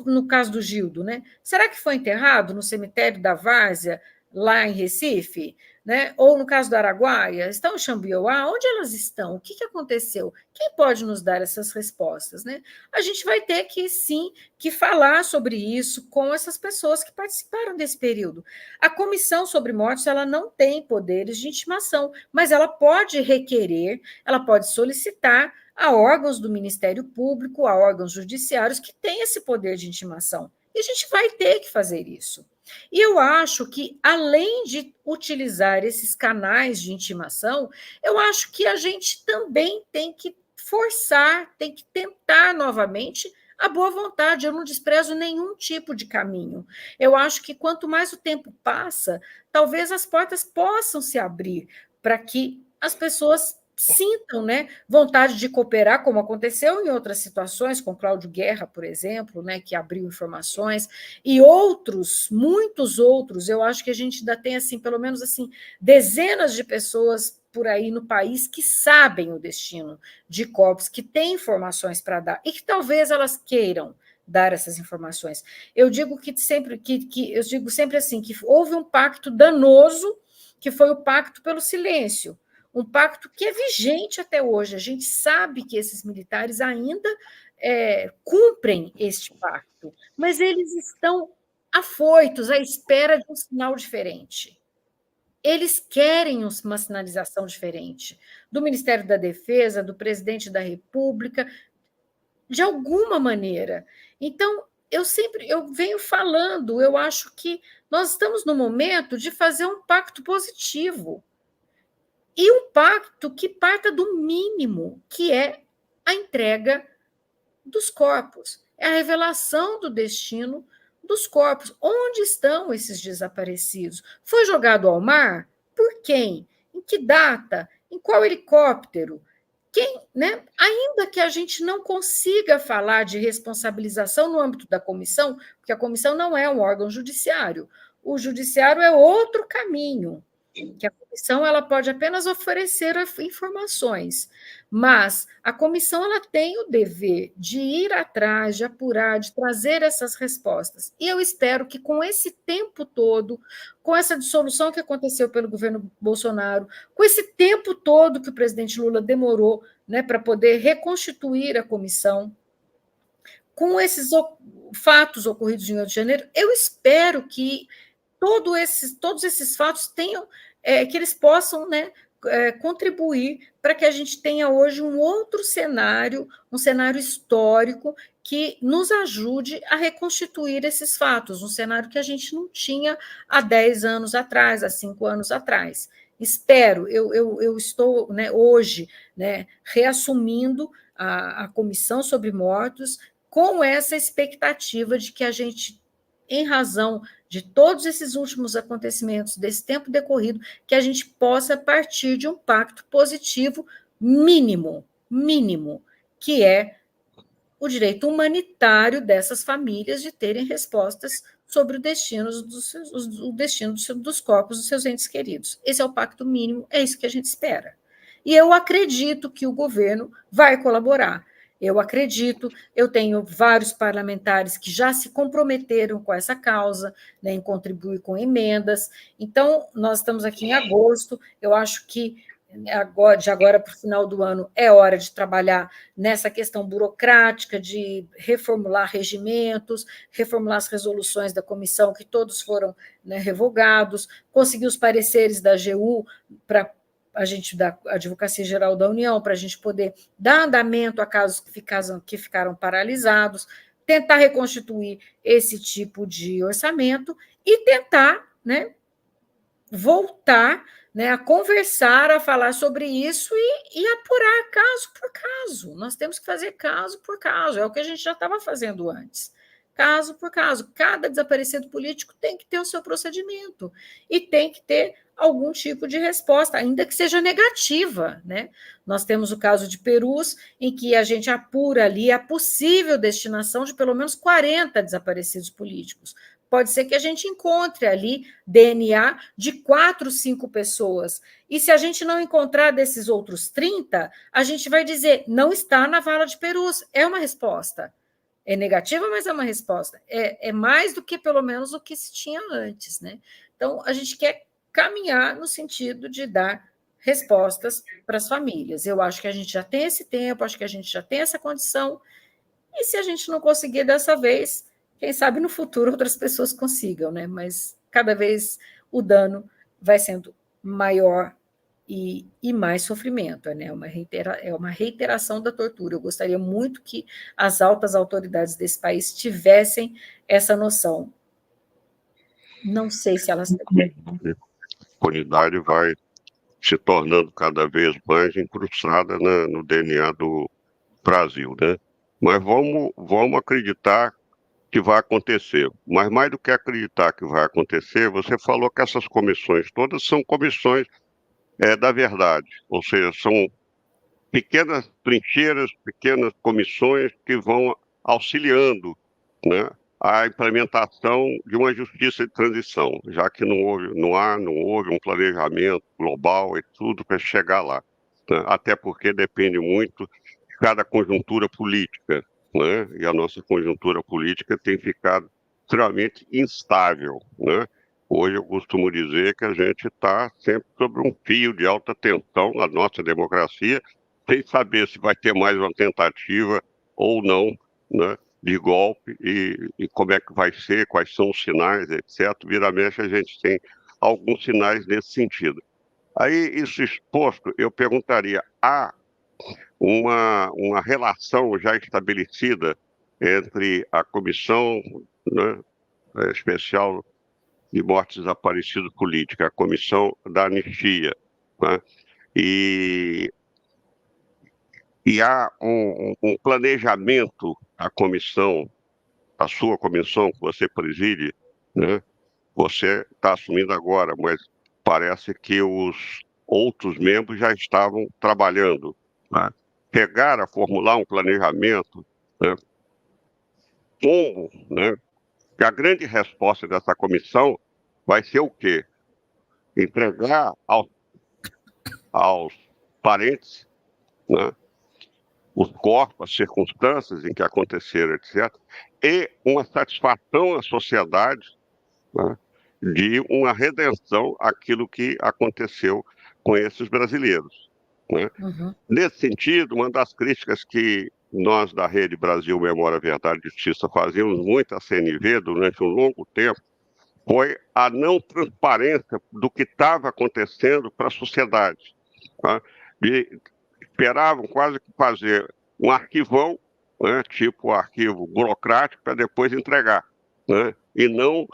Speaker 3: No caso do Gildo, né? Será que foi enterrado no cemitério da Várzea, lá em Recife? Né? Ou no caso do Araguaia, estão em Xambioá? Onde elas estão? O que aconteceu? Quem pode nos dar essas respostas? Né? A gente vai ter que, sim, que falar sobre isso com essas pessoas que participaram desse período. A Comissão sobre Mortos ela não tem poderes de intimação, mas ela pode requerer, ela pode solicitar a órgãos do Ministério Público, a órgãos judiciários que têm esse poder de intimação. E a gente vai ter que fazer isso. E eu acho que, além de utilizar esses canais de intimação, eu acho que a gente também tem que forçar, tem que tentar novamente a boa vontade. Eu não desprezo nenhum tipo de caminho. Eu acho que quanto mais o tempo passa, talvez as portas possam se abrir para que as pessoas sintam, né, vontade de cooperar, como aconteceu em outras situações, com Cláudio Guerra, por exemplo, né, que abriu informações, e outros, muitos outros. Eu acho que a gente ainda tem, assim, pelo menos assim, dezenas de pessoas por aí no país que sabem o destino de corpos, que têm informações para dar, e que talvez elas queiram dar essas informações. Eu digo eu digo sempre assim, que houve um pacto danoso, que foi o pacto pelo silêncio, um pacto que é vigente até hoje. A gente sabe que esses militares ainda cumprem este pacto, mas eles estão afoitos à espera de um sinal diferente. Eles querem uma sinalização diferente do Ministério da Defesa, do presidente da República, de alguma maneira. Então, eu venho falando, eu acho que nós estamos no momento de fazer um pacto positivo. E um pacto que parta do mínimo, que é a entrega dos corpos, é a revelação do destino dos corpos. Onde estão esses desaparecidos? Foi jogado ao mar? Por quem? Em que data? Em qual helicóptero? Quem, né? Ainda que a gente não consiga falar de responsabilização no âmbito da comissão, porque a comissão não é um órgão judiciário, o judiciário é outro caminho, que a comissão ela pode apenas oferecer informações, mas a comissão ela tem o dever de ir atrás, de apurar, de trazer essas respostas. E eu espero que com esse tempo todo, com essa dissolução que aconteceu pelo governo Bolsonaro, com esse tempo todo que o presidente Lula demorou, né, para poder reconstituir a comissão, com esses fatos ocorridos em 8 de janeiro, eu espero que todos esses fatos tenham, que eles possam, né, contribuir para que a gente tenha hoje um outro cenário, um cenário histórico que nos ajude a reconstituir esses fatos, um cenário que a gente não tinha há 10 anos atrás, há 5 anos atrás. Espero, eu estou, né, hoje, né, reassumindo a Comissão sobre Mortos com essa expectativa de que a gente, em razão de todos esses últimos acontecimentos, desse tempo decorrido, que a gente possa partir de um pacto positivo mínimo, que é o direito humanitário dessas famílias de terem respostas sobre o destino dos corpos dos seus entes queridos. Esse é o pacto mínimo, é isso que a gente espera. E eu acredito que o governo vai colaborar. Eu acredito, eu tenho vários parlamentares que já se comprometeram com essa causa, né, em contribuir com emendas. Então, nós estamos aqui em agosto, eu acho que de agora para o final do ano é hora de trabalhar nessa questão burocrática, de reformular regimentos, reformular as resoluções da comissão, que todos foram, né, revogados, conseguir os pareceres da AGU para a gente, da Advocacia Geral da União, para a gente poder dar andamento a casos que ficaram paralisados, tentar reconstituir esse tipo de orçamento e tentar, né, voltar, né, a conversar, a falar sobre isso e apurar caso por caso. Nós temos que fazer caso por caso, é o que a gente já estava fazendo antes. Caso por caso. Cada desaparecido político tem que ter o seu procedimento e tem que ter algum tipo de resposta, ainda que seja negativa, né? Nós temos o caso de Perus, em que a gente apura ali a possível destinação de pelo menos 40 desaparecidos políticos. Pode ser que a gente encontre ali DNA de 4, 5 pessoas. E se a gente não encontrar desses outros 30, a gente vai dizer, não está na vala de Perus. É uma resposta. É negativa, mas é uma resposta. É mais do que, pelo menos, o que se tinha antes, né? Então, a gente quer caminhar no sentido de dar respostas para as famílias. Eu acho que a gente já tem esse tempo, acho que a gente já tem essa condição, e se a gente não conseguir dessa vez, quem sabe no futuro outras pessoas consigam, né? Mas cada vez o dano vai sendo maior e mais sofrimento, né? É uma reiteração da tortura. Eu gostaria muito que as altas autoridades desse país tivessem essa noção. Não sei se elas têm.
Speaker 1: A comunidade vai se tornando cada vez mais incrustada no DNA do Brasil, né? Mas vamos acreditar que vai acontecer. Mas mais do que acreditar que vai acontecer, você falou que essas comissões todas são comissões da verdade, ou seja, são pequenas trincheiras, pequenas comissões que vão auxiliando, né, a implementação de uma justiça de transição, já que não houve um planejamento global e tudo para chegar lá, né? Até porque depende muito de cada conjuntura política, né? E a nossa conjuntura política tem ficado extremamente instável, né? Hoje eu costumo dizer que a gente está sempre sobre um fio de alta tensão na nossa democracia, sem saber se vai ter mais uma tentativa ou não, né, de golpe e como é que vai ser, quais são os sinais, etc. Vira mexe, a gente tem alguns sinais nesse sentido. Aí, isso exposto, eu perguntaria, há uma relação já estabelecida entre a Comissão, né, Especial de Mortes Desaparecidos Políticos, a Comissão da Anistia, né, e há um planejamento, a sua comissão que você preside, né? Você está assumindo agora, mas parece que os outros membros já estavam trabalhando, né? Chegar a formular um planejamento, né? Como, né? Que a grande resposta dessa comissão vai ser o quê? Entregar aos parentes, né, os corpos, as circunstâncias em que aconteceram, etc., e uma satisfação à sociedade, né, de uma redenção àquilo que aconteceu com esses brasileiros, né?
Speaker 3: Uhum.
Speaker 1: Nesse sentido, uma das críticas que nós da Rede Brasil Memória, Verdade e Justiça fazíamos muito à CNV durante um longo tempo foi a não transparência do que estava acontecendo para a sociedade, tá? Esperavam quase que fazer um arquivão, né, tipo arquivo burocrático, para depois entregar, né, e não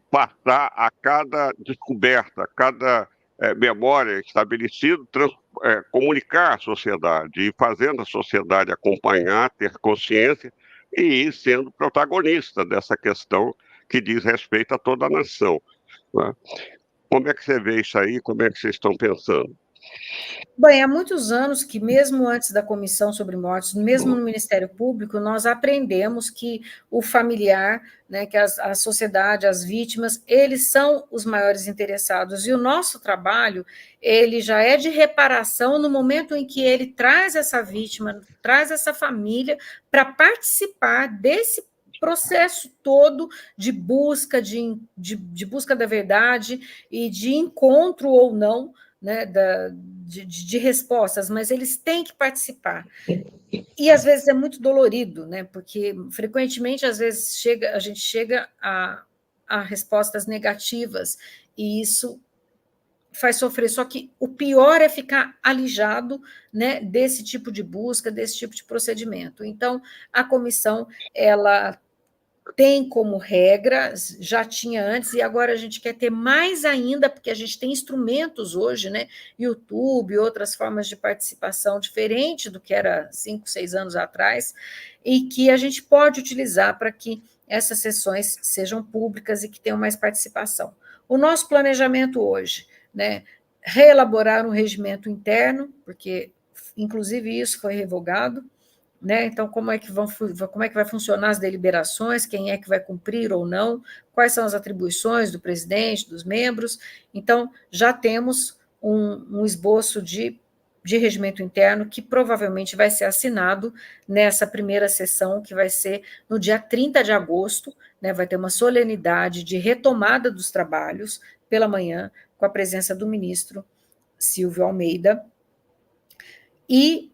Speaker 1: passar a cada descoberta, a cada memória estabelecida, comunicar à sociedade e fazendo a sociedade acompanhar, ter consciência e ir sendo protagonista dessa questão que diz respeito a toda a nação, né? Como é que você vê isso aí? Como é que vocês estão pensando?
Speaker 3: Bem, há muitos anos que, mesmo antes da Comissão sobre Mortes, mesmo no Ministério Público, nós aprendemos que o familiar, né, que a sociedade, as vítimas, eles são os maiores interessados. E o nosso trabalho, ele já é de reparação no momento em que ele traz essa vítima, traz essa família para participar desse processo todo de busca, de busca da verdade e de encontro ou não, né, de respostas, mas eles têm que participar. E às vezes é muito dolorido, né, porque frequentemente, às vezes, a gente chega a respostas negativas, e isso faz sofrer. Só que o pior é ficar alijado, né, desse tipo de busca, desse tipo de procedimento. Então, a comissão, ela tem como regra, já tinha antes, e agora a gente quer ter mais ainda, porque a gente tem instrumentos hoje, né? YouTube, outras formas de participação diferente do que era 5, 6 anos atrás, e que a gente pode utilizar para que essas sessões sejam públicas e que tenham mais participação. O nosso planejamento hoje, né? Reelaborar um regimento interno, porque, inclusive, isso foi revogado, né? Então, como é que vai funcionar as deliberações, quem é que vai cumprir ou não, quais são as atribuições do presidente, dos membros. Então, já temos um esboço de regimento interno que provavelmente vai ser assinado nessa primeira sessão, que vai ser no dia 30 de agosto, né? Vai ter uma solenidade de retomada dos trabalhos, pela manhã, com a presença do ministro Silvio Almeida, e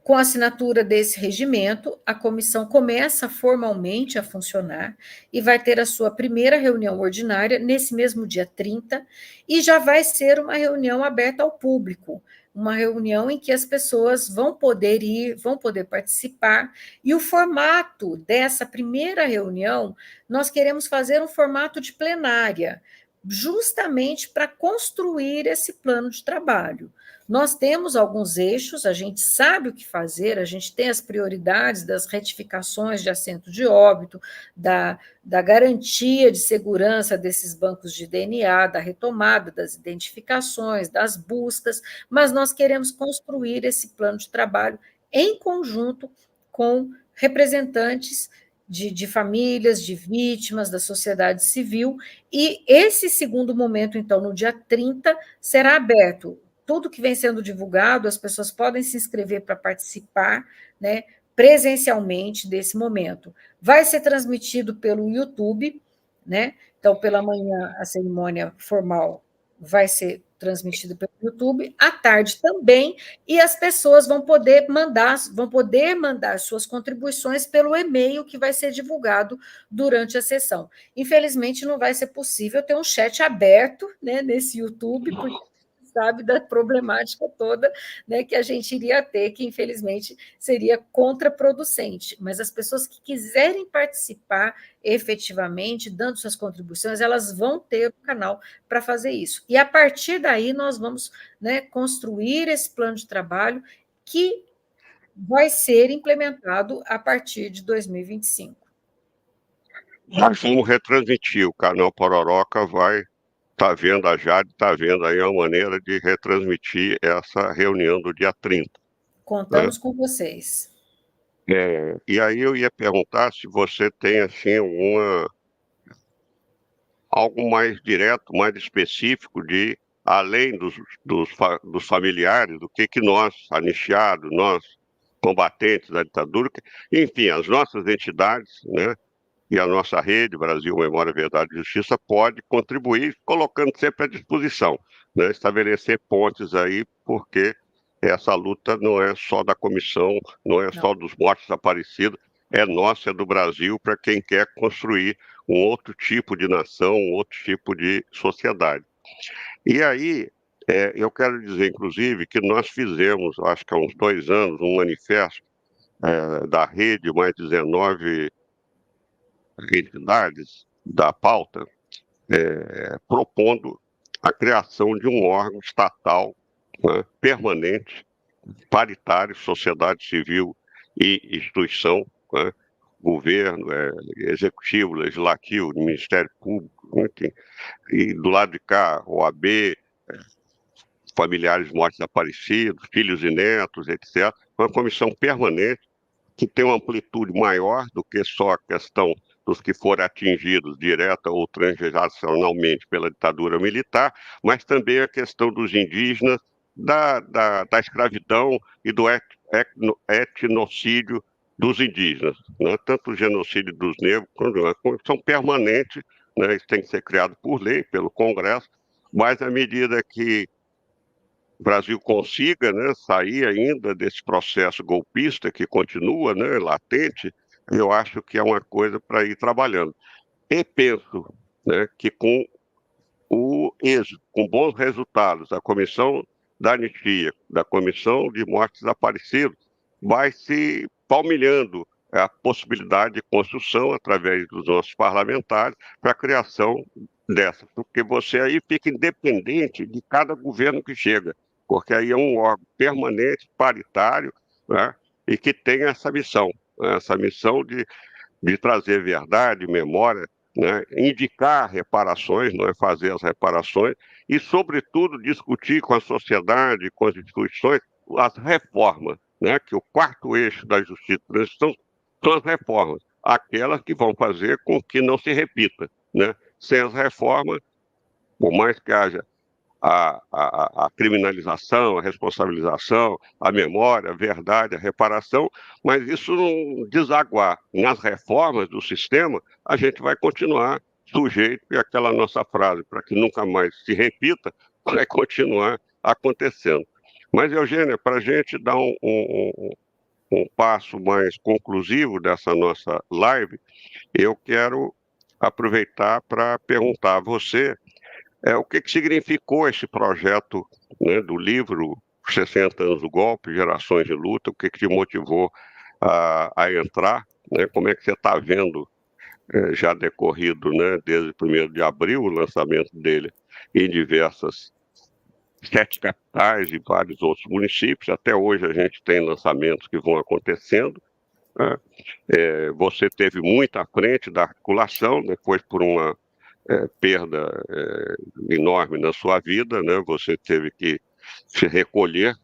Speaker 3: com a assinatura desse regimento, a comissão começa formalmente a funcionar e vai ter a sua primeira reunião ordinária nesse mesmo dia 30, e já vai ser uma reunião aberta ao público, uma reunião em que as pessoas vão poder ir, vão poder participar, e o formato dessa primeira reunião, nós queremos fazer um formato de plenária, justamente para construir esse plano de trabalho. Nós temos alguns eixos, a gente sabe o que fazer, a gente tem as prioridades das retificações de assento de óbito, da garantia de segurança desses bancos de DNA, da retomada das identificações, das buscas, mas nós queremos construir esse plano de trabalho em conjunto com representantes de famílias, de vítimas, da sociedade civil, e esse segundo momento, então, no dia 30, será aberto. Tudo que vem sendo divulgado, as pessoas podem se inscrever para participar, né, presencialmente desse momento. Vai ser transmitido pelo YouTube, né? Então, pela manhã, a cerimônia formal vai ser transmitida pelo YouTube, à tarde também, e as pessoas vão poder mandar suas contribuições pelo e-mail que vai ser divulgado durante a sessão. Infelizmente, não vai ser possível ter um chat aberto, né, nesse YouTube, porque sabe da problemática toda, né, que a gente iria ter, que infelizmente seria contraproducente. Mas as pessoas que quiserem participar efetivamente, dando suas contribuições, elas vão ter o canal para fazer isso. E a partir daí nós vamos, né, construir esse plano de trabalho que vai ser implementado a partir de 2025.
Speaker 1: Nós vamos retransmitir, o canal Pororoca vai. Está vendo, a Jade está vendo aí a maneira de retransmitir essa reunião do dia 30.
Speaker 3: Contamos, né, com vocês.
Speaker 1: E aí eu ia perguntar se você tem assim algo mais direto, mais específico de, além dos familiares, do que nós, anistiados, nós combatentes da ditadura, enfim, as nossas entidades, né, e a nossa rede, Brasil, Memória, Verdade e Justiça, pode contribuir, colocando sempre à disposição, né? Estabelecer pontes aí, porque essa luta não é só da comissão, não é só dos mortos desaparecidos, é nossa, é do Brasil, para quem quer construir um outro tipo de nação, um outro tipo de sociedade. E aí, eu quero dizer, inclusive, que nós fizemos, acho que há uns 2 anos, um manifesto da rede, mais 19 entidades da pauta, propondo a criação de um órgão estatal, né, permanente, paritário, sociedade civil e instituição, né, governo, executivo, legislativo, Ministério Público, enfim, e do lado de cá, OAB, familiares mortos desaparecidos, filhos e netos, etc. Uma comissão permanente que tem uma amplitude maior do que só a questão dos que foram atingidos direta ou transgeracionalmente pela ditadura militar, mas também a questão dos indígenas, da escravidão e do etnocídio dos indígenas, né? Tanto o genocídio dos negros, uma comissão permanente, né? Isso tem que ser criado por lei, pelo Congresso, mas à medida que o Brasil consiga, né, sair ainda desse processo golpista que continua, né, latente, eu acho que é uma coisa para ir trabalhando. E penso, né, que com o êxito, com bons resultados da Comissão da Anistia, da Comissão de Mortos Desaparecidos, vai se palmilhando a possibilidade de construção, através dos nossos parlamentares, para a criação dessa, porque você aí fica independente de cada governo que chega, porque aí é um órgão permanente, paritário, né, e que tem essa missão de trazer verdade, memória, né, indicar reparações, não é fazer as reparações, e, sobretudo, discutir com a sociedade, com as instituições, as reformas, né, que o quarto eixo da justiça e transição são as reformas, aquelas que vão fazer com que não se repita, né? Sem as reformas, por mais que haja a criminalização, a responsabilização, a memória, a verdade, a reparação, mas isso não desaguar nas reformas do sistema, a gente vai continuar sujeito e aquela nossa frase, para que nunca mais se repita, vai continuar acontecendo. Mas, Eugênia, para a gente dar um passo mais conclusivo dessa nossa live, eu quero aproveitar para perguntar a você o que significou esse projeto, né, do livro 60 anos do golpe, Gerações de Luta, o que te motivou a entrar, né, como é que você está vendo, já decorrido, né, desde 1º de abril, o lançamento dele em diversas 7 capitais e vários outros municípios. Até hoje a gente tem lançamentos que vão acontecendo, né? Você teve muito à frente da articulação, depois por uma perda enorme na sua vida, né? Você teve que se recolher,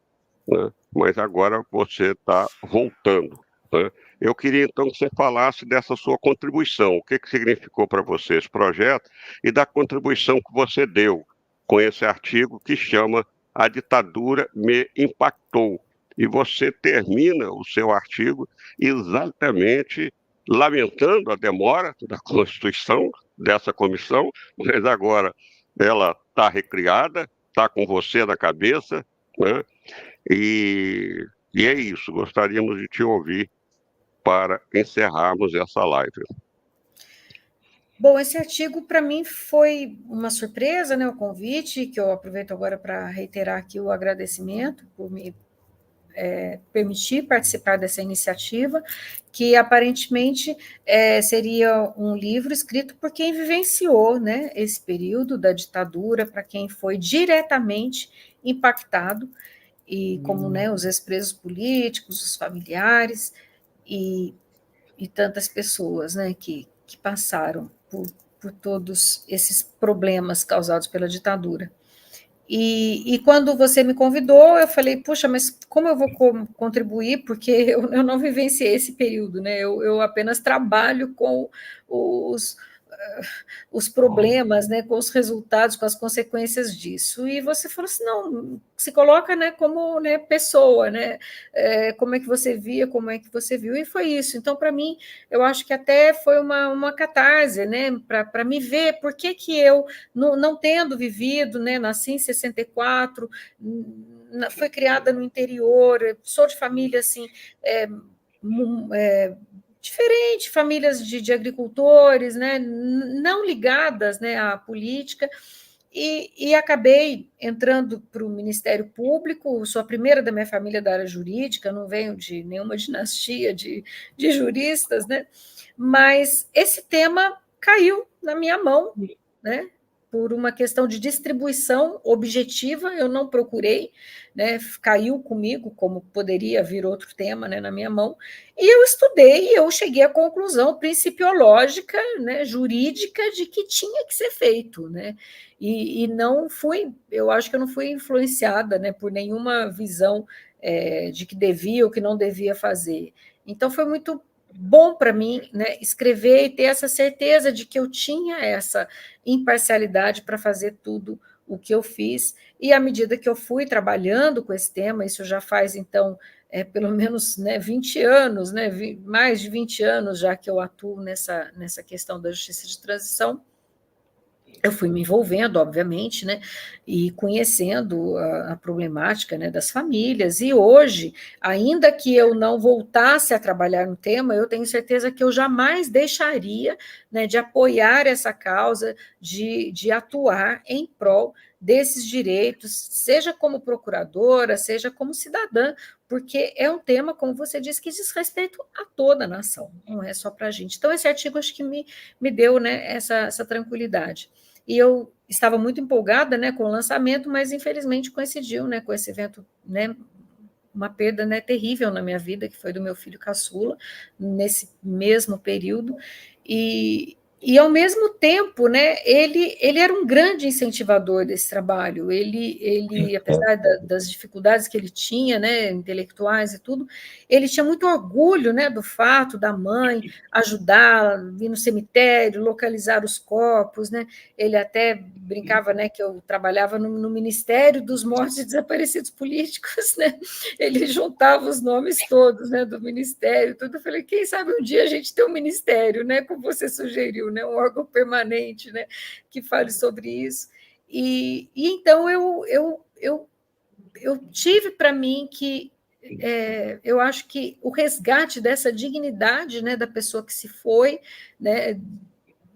Speaker 1: né? Mas agora você está voltando, né? Eu queria então que você falasse dessa sua contribuição, o que significou para você esse projeto e da contribuição que você deu com esse artigo que chama A Ditadura Me Impactou. E você termina o seu artigo exatamente lamentando a demora da constituição dessa comissão, mas agora ela está recriada, está com você na cabeça, né? E é isso, gostaríamos de te ouvir para encerrarmos essa live.
Speaker 3: Bom, esse artigo para mim foi uma surpresa, né, o convite, que eu aproveito agora para reiterar aqui o agradecimento por me permitir participar dessa iniciativa, que aparentemente seria um livro escrito por quem vivenciou, né, esse período da ditadura, para quem foi diretamente impactado, e como, né, os ex-presos políticos, os familiares e tantas pessoas, né, que passaram por todos esses problemas causados pela ditadura. E quando você me convidou, eu falei, puxa, mas como eu vou contribuir? Porque eu não vivenciei esse período, né? Eu apenas trabalho com os problemas, né, com os resultados, com as consequências disso. E você falou assim, não, se coloca, né, como, né, pessoa, né, como é que você via, como é que você viu, e foi isso. Então, para mim, eu acho que até foi uma catarse, né, para me ver por que eu, não tendo vivido, né, nasci em 64, fui criada no interior, sou de família, assim, diferente, famílias de agricultores, né, não ligadas, né, à política, e acabei entrando para o Ministério Público, sou a primeira da minha família da área jurídica, não venho de nenhuma dinastia de juristas, né, mas esse tema caiu na minha mão, né, por uma questão de distribuição objetiva, eu não procurei, né, caiu comigo, como poderia vir outro tema, né, na minha mão, e eu estudei e eu cheguei à conclusão principiológica, né, jurídica, de que tinha que ser feito, né, e não fui, eu acho que eu não fui influenciada, né, por nenhuma visão de que devia ou que não devia fazer. Então foi muito bom para mim, né, escrever e ter essa certeza de que eu tinha essa imparcialidade para fazer tudo o que eu fiz, e à medida que eu fui trabalhando com esse tema, isso já faz, então, pelo menos, né, 20 anos, né, mais de 20 anos já que eu atuo nessa questão da justiça de transição, eu fui me envolvendo, obviamente, né, e conhecendo a problemática, né, das famílias, e hoje, ainda que eu não voltasse a trabalhar no tema, eu tenho certeza que eu jamais deixaria, né, de apoiar essa causa, de atuar em prol desses direitos, seja como procuradora, seja como cidadã, porque é um tema, como você disse, que diz respeito a toda a nação, não é só para a gente. Então, esse artigo acho que me deu, né, essa tranquilidade. E eu estava muito empolgada, né, com o lançamento, mas infelizmente coincidiu, né, com esse evento, né, uma perda, né, terrível na minha vida, que foi do meu filho caçula, nesse mesmo período, e ao mesmo tempo, né, ele era um grande incentivador desse trabalho, ele apesar das dificuldades que ele tinha, né, intelectuais e tudo, ele tinha muito orgulho, né, do fato da mãe ajudar, ir no cemitério, localizar os corpos, né, ele até brincava, né, que eu trabalhava no Ministério dos Mortos e Desaparecidos Políticos, né, ele juntava os nomes todos, né, do Ministério, tudo. Eu falei, quem sabe um dia a gente tem um ministério, né, como você sugeriu, futuro, né, um órgão permanente, né, que fale sobre isso. E então eu tive para mim que eu acho que o resgate dessa dignidade, né, da pessoa que se foi, né,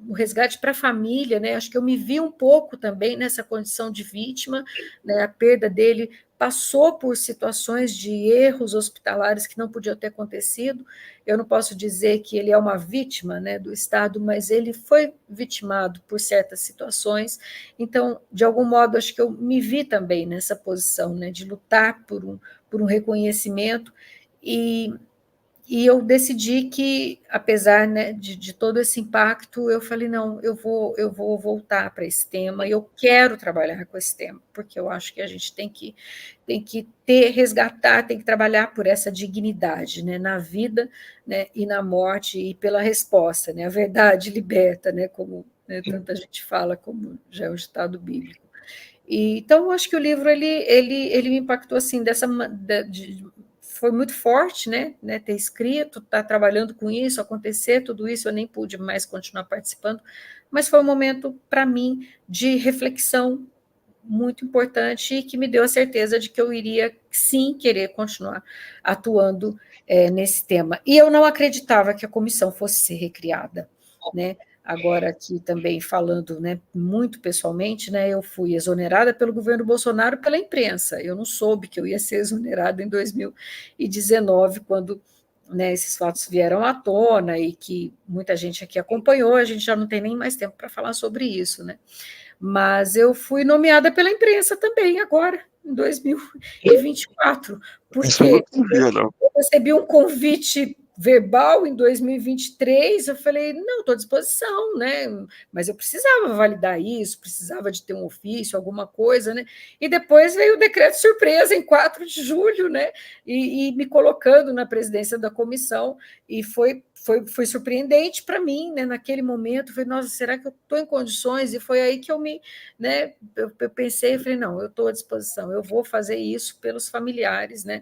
Speaker 3: o resgate para a família, né? Acho que eu me vi um pouco também nessa condição de vítima, né? A perda dele passou por situações de erros hospitalares que não podiam ter acontecido. Eu não posso dizer que ele é uma vítima, né, do Estado, mas ele foi vitimado por certas situações. Então, de algum modo, acho que eu me vi também nessa posição, né, de lutar por um reconhecimento e eu decidi que, apesar, né, de todo esse impacto, eu falei, não, eu vou voltar para esse tema, e eu quero trabalhar com esse tema, porque eu acho que a gente tem que resgatar, tem que trabalhar por essa dignidade, né, na vida, né, e na morte, e pela resposta, né, a verdade liberta, né, como, né, tanta gente fala, como já é um ditado bíblico. Então, eu acho que o livro ele me impactou assim foi muito forte, né, ter escrito, estar trabalhando com isso, acontecer tudo isso, eu nem pude mais continuar participando, mas foi um momento para mim de reflexão muito importante e que me deu a certeza de que eu iria sim querer continuar atuando nesse tema. E eu não acreditava que a comissão fosse ser recriada, né? Agora aqui também falando, né, muito pessoalmente, né, eu fui exonerada pelo governo Bolsonaro pela imprensa. Eu não soube que eu ia ser exonerada em 2019, quando, né, esses fatos vieram à tona e que muita gente aqui acompanhou. A gente já não tem nem mais tempo para falar sobre isso, né? Mas eu fui nomeada pela imprensa também agora, em 2024,
Speaker 1: Isso eu
Speaker 3: porque
Speaker 1: não sabia, não.
Speaker 3: eu recebi um convite verbal em 2023, eu falei, não, estou à disposição, né? Mas eu precisava validar isso, precisava de ter um ofício, alguma coisa, né? E depois veio o decreto surpresa em 4 de julho, né? E me colocando na presidência da comissão, e foi surpreendente para mim, né? Naquele momento, eu falei, nossa, será que eu estou em condições? E foi aí que né? Eu pensei, falei, não, eu estou à disposição, eu vou fazer isso pelos familiares, né?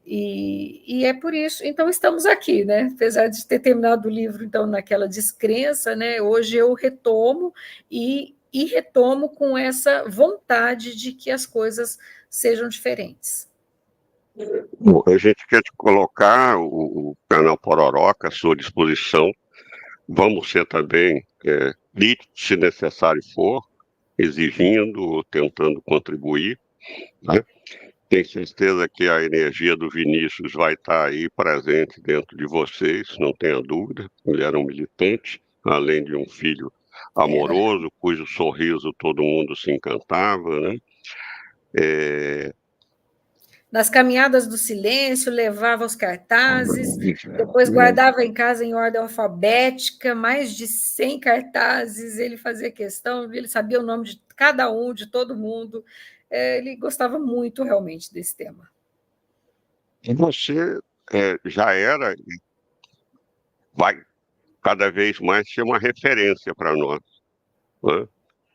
Speaker 3: E é por isso, então estamos aqui, né? Apesar de ter terminado o livro, então, naquela descrença, né? Hoje eu retomo e retomo com essa vontade de que as coisas sejam diferentes.
Speaker 1: Bom, a gente quer te colocar o canal Pororoca à sua disposição. Vamos ser também críticos, se necessário for, exigindo, tentando contribuir, né? Tenho certeza que a energia do Vinícius vai estar aí presente dentro de vocês, não tenha dúvida. Ele era um militante, além de um filho amoroso, cujo sorriso todo mundo se encantava, né?
Speaker 3: Nas caminhadas do silêncio, levava os cartazes, depois guardava em casa em ordem alfabética, mais de 100 cartazes, ele fazia questão, ele sabia o nome de cada um, de todo mundo, ele gostava muito realmente desse tema.
Speaker 1: E você já era e vai cada vez mais ser uma referência para nós, né?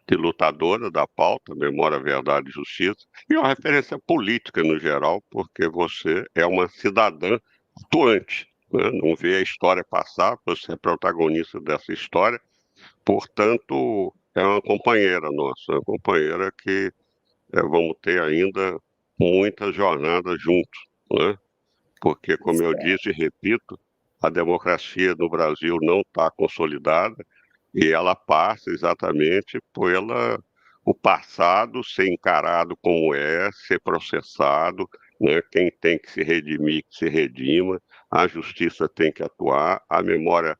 Speaker 1: De lutadora da pauta, memória, verdade e justiça, e uma referência política no geral, porque você é uma cidadã atuante, né? Não vê a história passar, você é protagonista dessa história, portanto, é uma companheira nossa, uma companheira que vamos ter ainda muitas jornadas juntos, né? Porque, como eu disse e repito, a democracia no Brasil não está consolidada e ela passa exatamente o passado ser encarado como ser processado, né? Quem tem que se redimir, que se redima, a justiça tem que atuar, a memória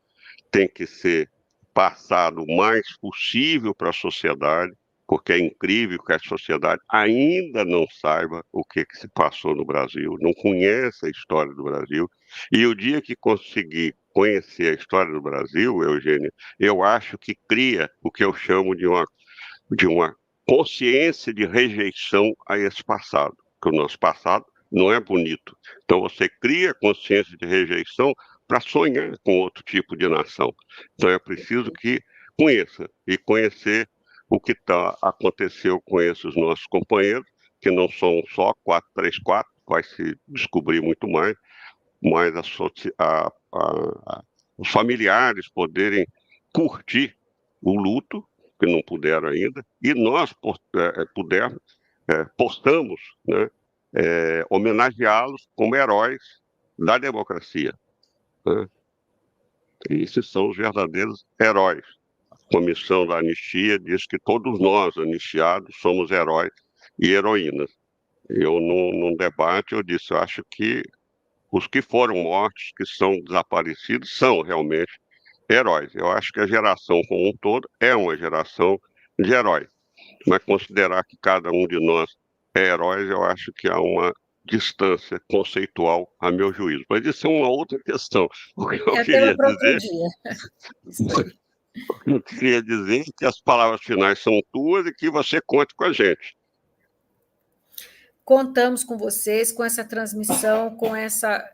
Speaker 1: tem que ser passado o mais possível para a sociedade, porque é incrível que a sociedade ainda não saiba o que se passou no Brasil, não conhece a história do Brasil, e o dia que conseguir conhecer a história do Brasil, Eugênia, eu acho que cria o que eu chamo de uma consciência de rejeição a esse passado, que o nosso passado não é bonito. Então você cria consciência de rejeição para sonhar com outro tipo de nação. Então é preciso que conheça, e conhecer o que aconteceu com esses nossos companheiros, que não são só 434, vai se descobrir muito mais, mas os familiares poderem curtir o luto, que não puderam ainda, e nós possamos, né, homenageá-los como heróis da democracia, né? E esses são os verdadeiros heróis. A Comissão da Anistia diz que todos nós, anistiados, somos heróis e heroínas. Eu, num debate, eu disse, eu acho que os que foram mortos, que são desaparecidos, são realmente heróis. Eu acho que a geração como um todo é uma geração de heróis. Mas considerar que cada um de nós é herói, eu acho que há uma distância conceitual, a meu juízo. Mas isso é uma outra questão. O que eu queria dizer, eu queria dizer que as palavras finais são tuas e que você conte com a gente.
Speaker 3: Contamos com vocês, com essa transmissão, com essa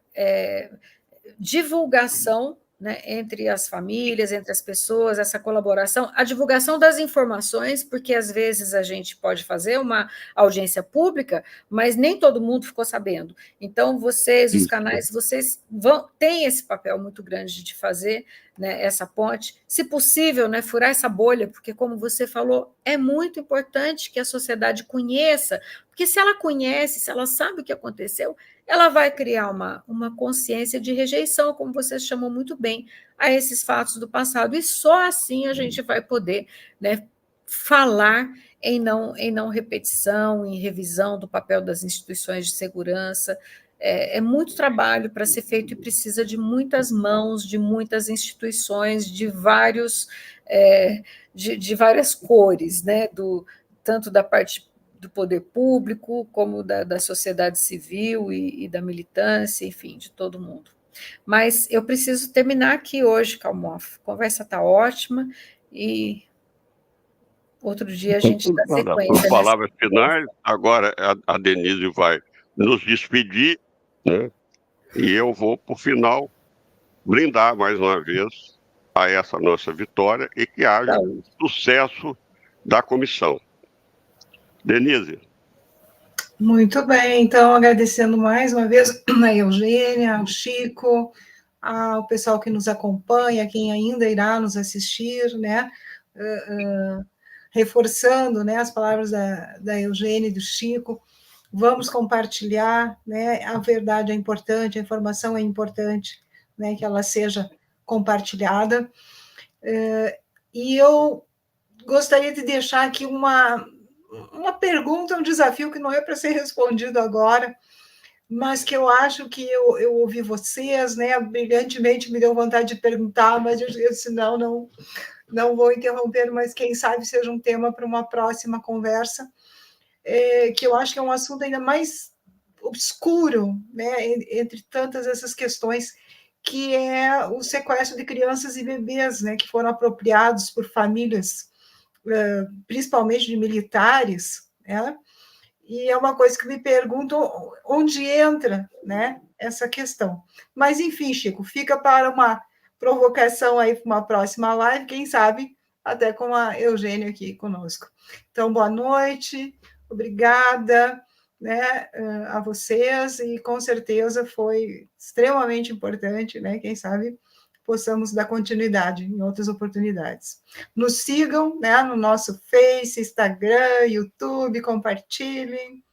Speaker 3: divulgação, né, entre as famílias, entre as pessoas, essa colaboração, a divulgação das informações, porque às vezes a gente pode fazer uma audiência pública, mas nem todo mundo ficou sabendo. Então, vocês, os canais, vocês têm esse papel muito grande de fazer, né, essa ponte, se possível, né, furar essa bolha, porque, como você falou, é muito importante que a sociedade conheça, porque se ela conhece, se ela sabe o que aconteceu, ela vai criar uma consciência de rejeição, como você chamou muito bem, a esses fatos do passado, e só assim a gente vai poder, né, falar em não repetição, em revisão do papel das instituições de segurança. É muito trabalho para ser feito e precisa de muitas mãos, de muitas instituições, de várias cores, né, tanto da parte do poder público, como da sociedade civil e da militância, enfim, de todo mundo. Mas eu preciso terminar aqui hoje, Calmoff. A conversa está ótima e outro dia a gente dá sequência.
Speaker 1: Por palavras finais, agora a Denise vai nos despedir, né? E eu vou, por final, brindar mais uma vez a essa nossa vitória e que haja sucesso da comissão. Denise.
Speaker 2: Muito bem, então agradecendo mais uma vez a Eugênia, ao Chico, ao pessoal que nos acompanha, quem ainda irá nos assistir, né, reforçando, né, as palavras da Eugênia e do Chico, vamos compartilhar, né, a verdade é importante, a informação é importante, né, que ela seja compartilhada, e eu gostaria de deixar aqui uma pergunta, um desafio que não é para ser respondido agora, mas que eu acho que eu ouvi vocês, né, brilhantemente me deu vontade de perguntar, mas eu disse, não vou interromper, mas quem sabe seja um tema para uma próxima conversa, que eu acho que é um assunto ainda mais obscuro, né, entre tantas essas questões, que é o sequestro de crianças e bebês, né, que foram apropriados por famílias, principalmente de militares, né? E é uma coisa que me pergunto onde entra, né, essa questão. Mas, enfim, Chico, fica para uma provocação aí para uma próxima live, quem sabe até com a Eugênia aqui conosco. Então, boa noite, obrigada, né, a vocês, e com certeza foi extremamente importante, né, quem sabe possamos dar continuidade em outras oportunidades. Nos sigam, né, no nosso Face, Instagram, YouTube, compartilhem.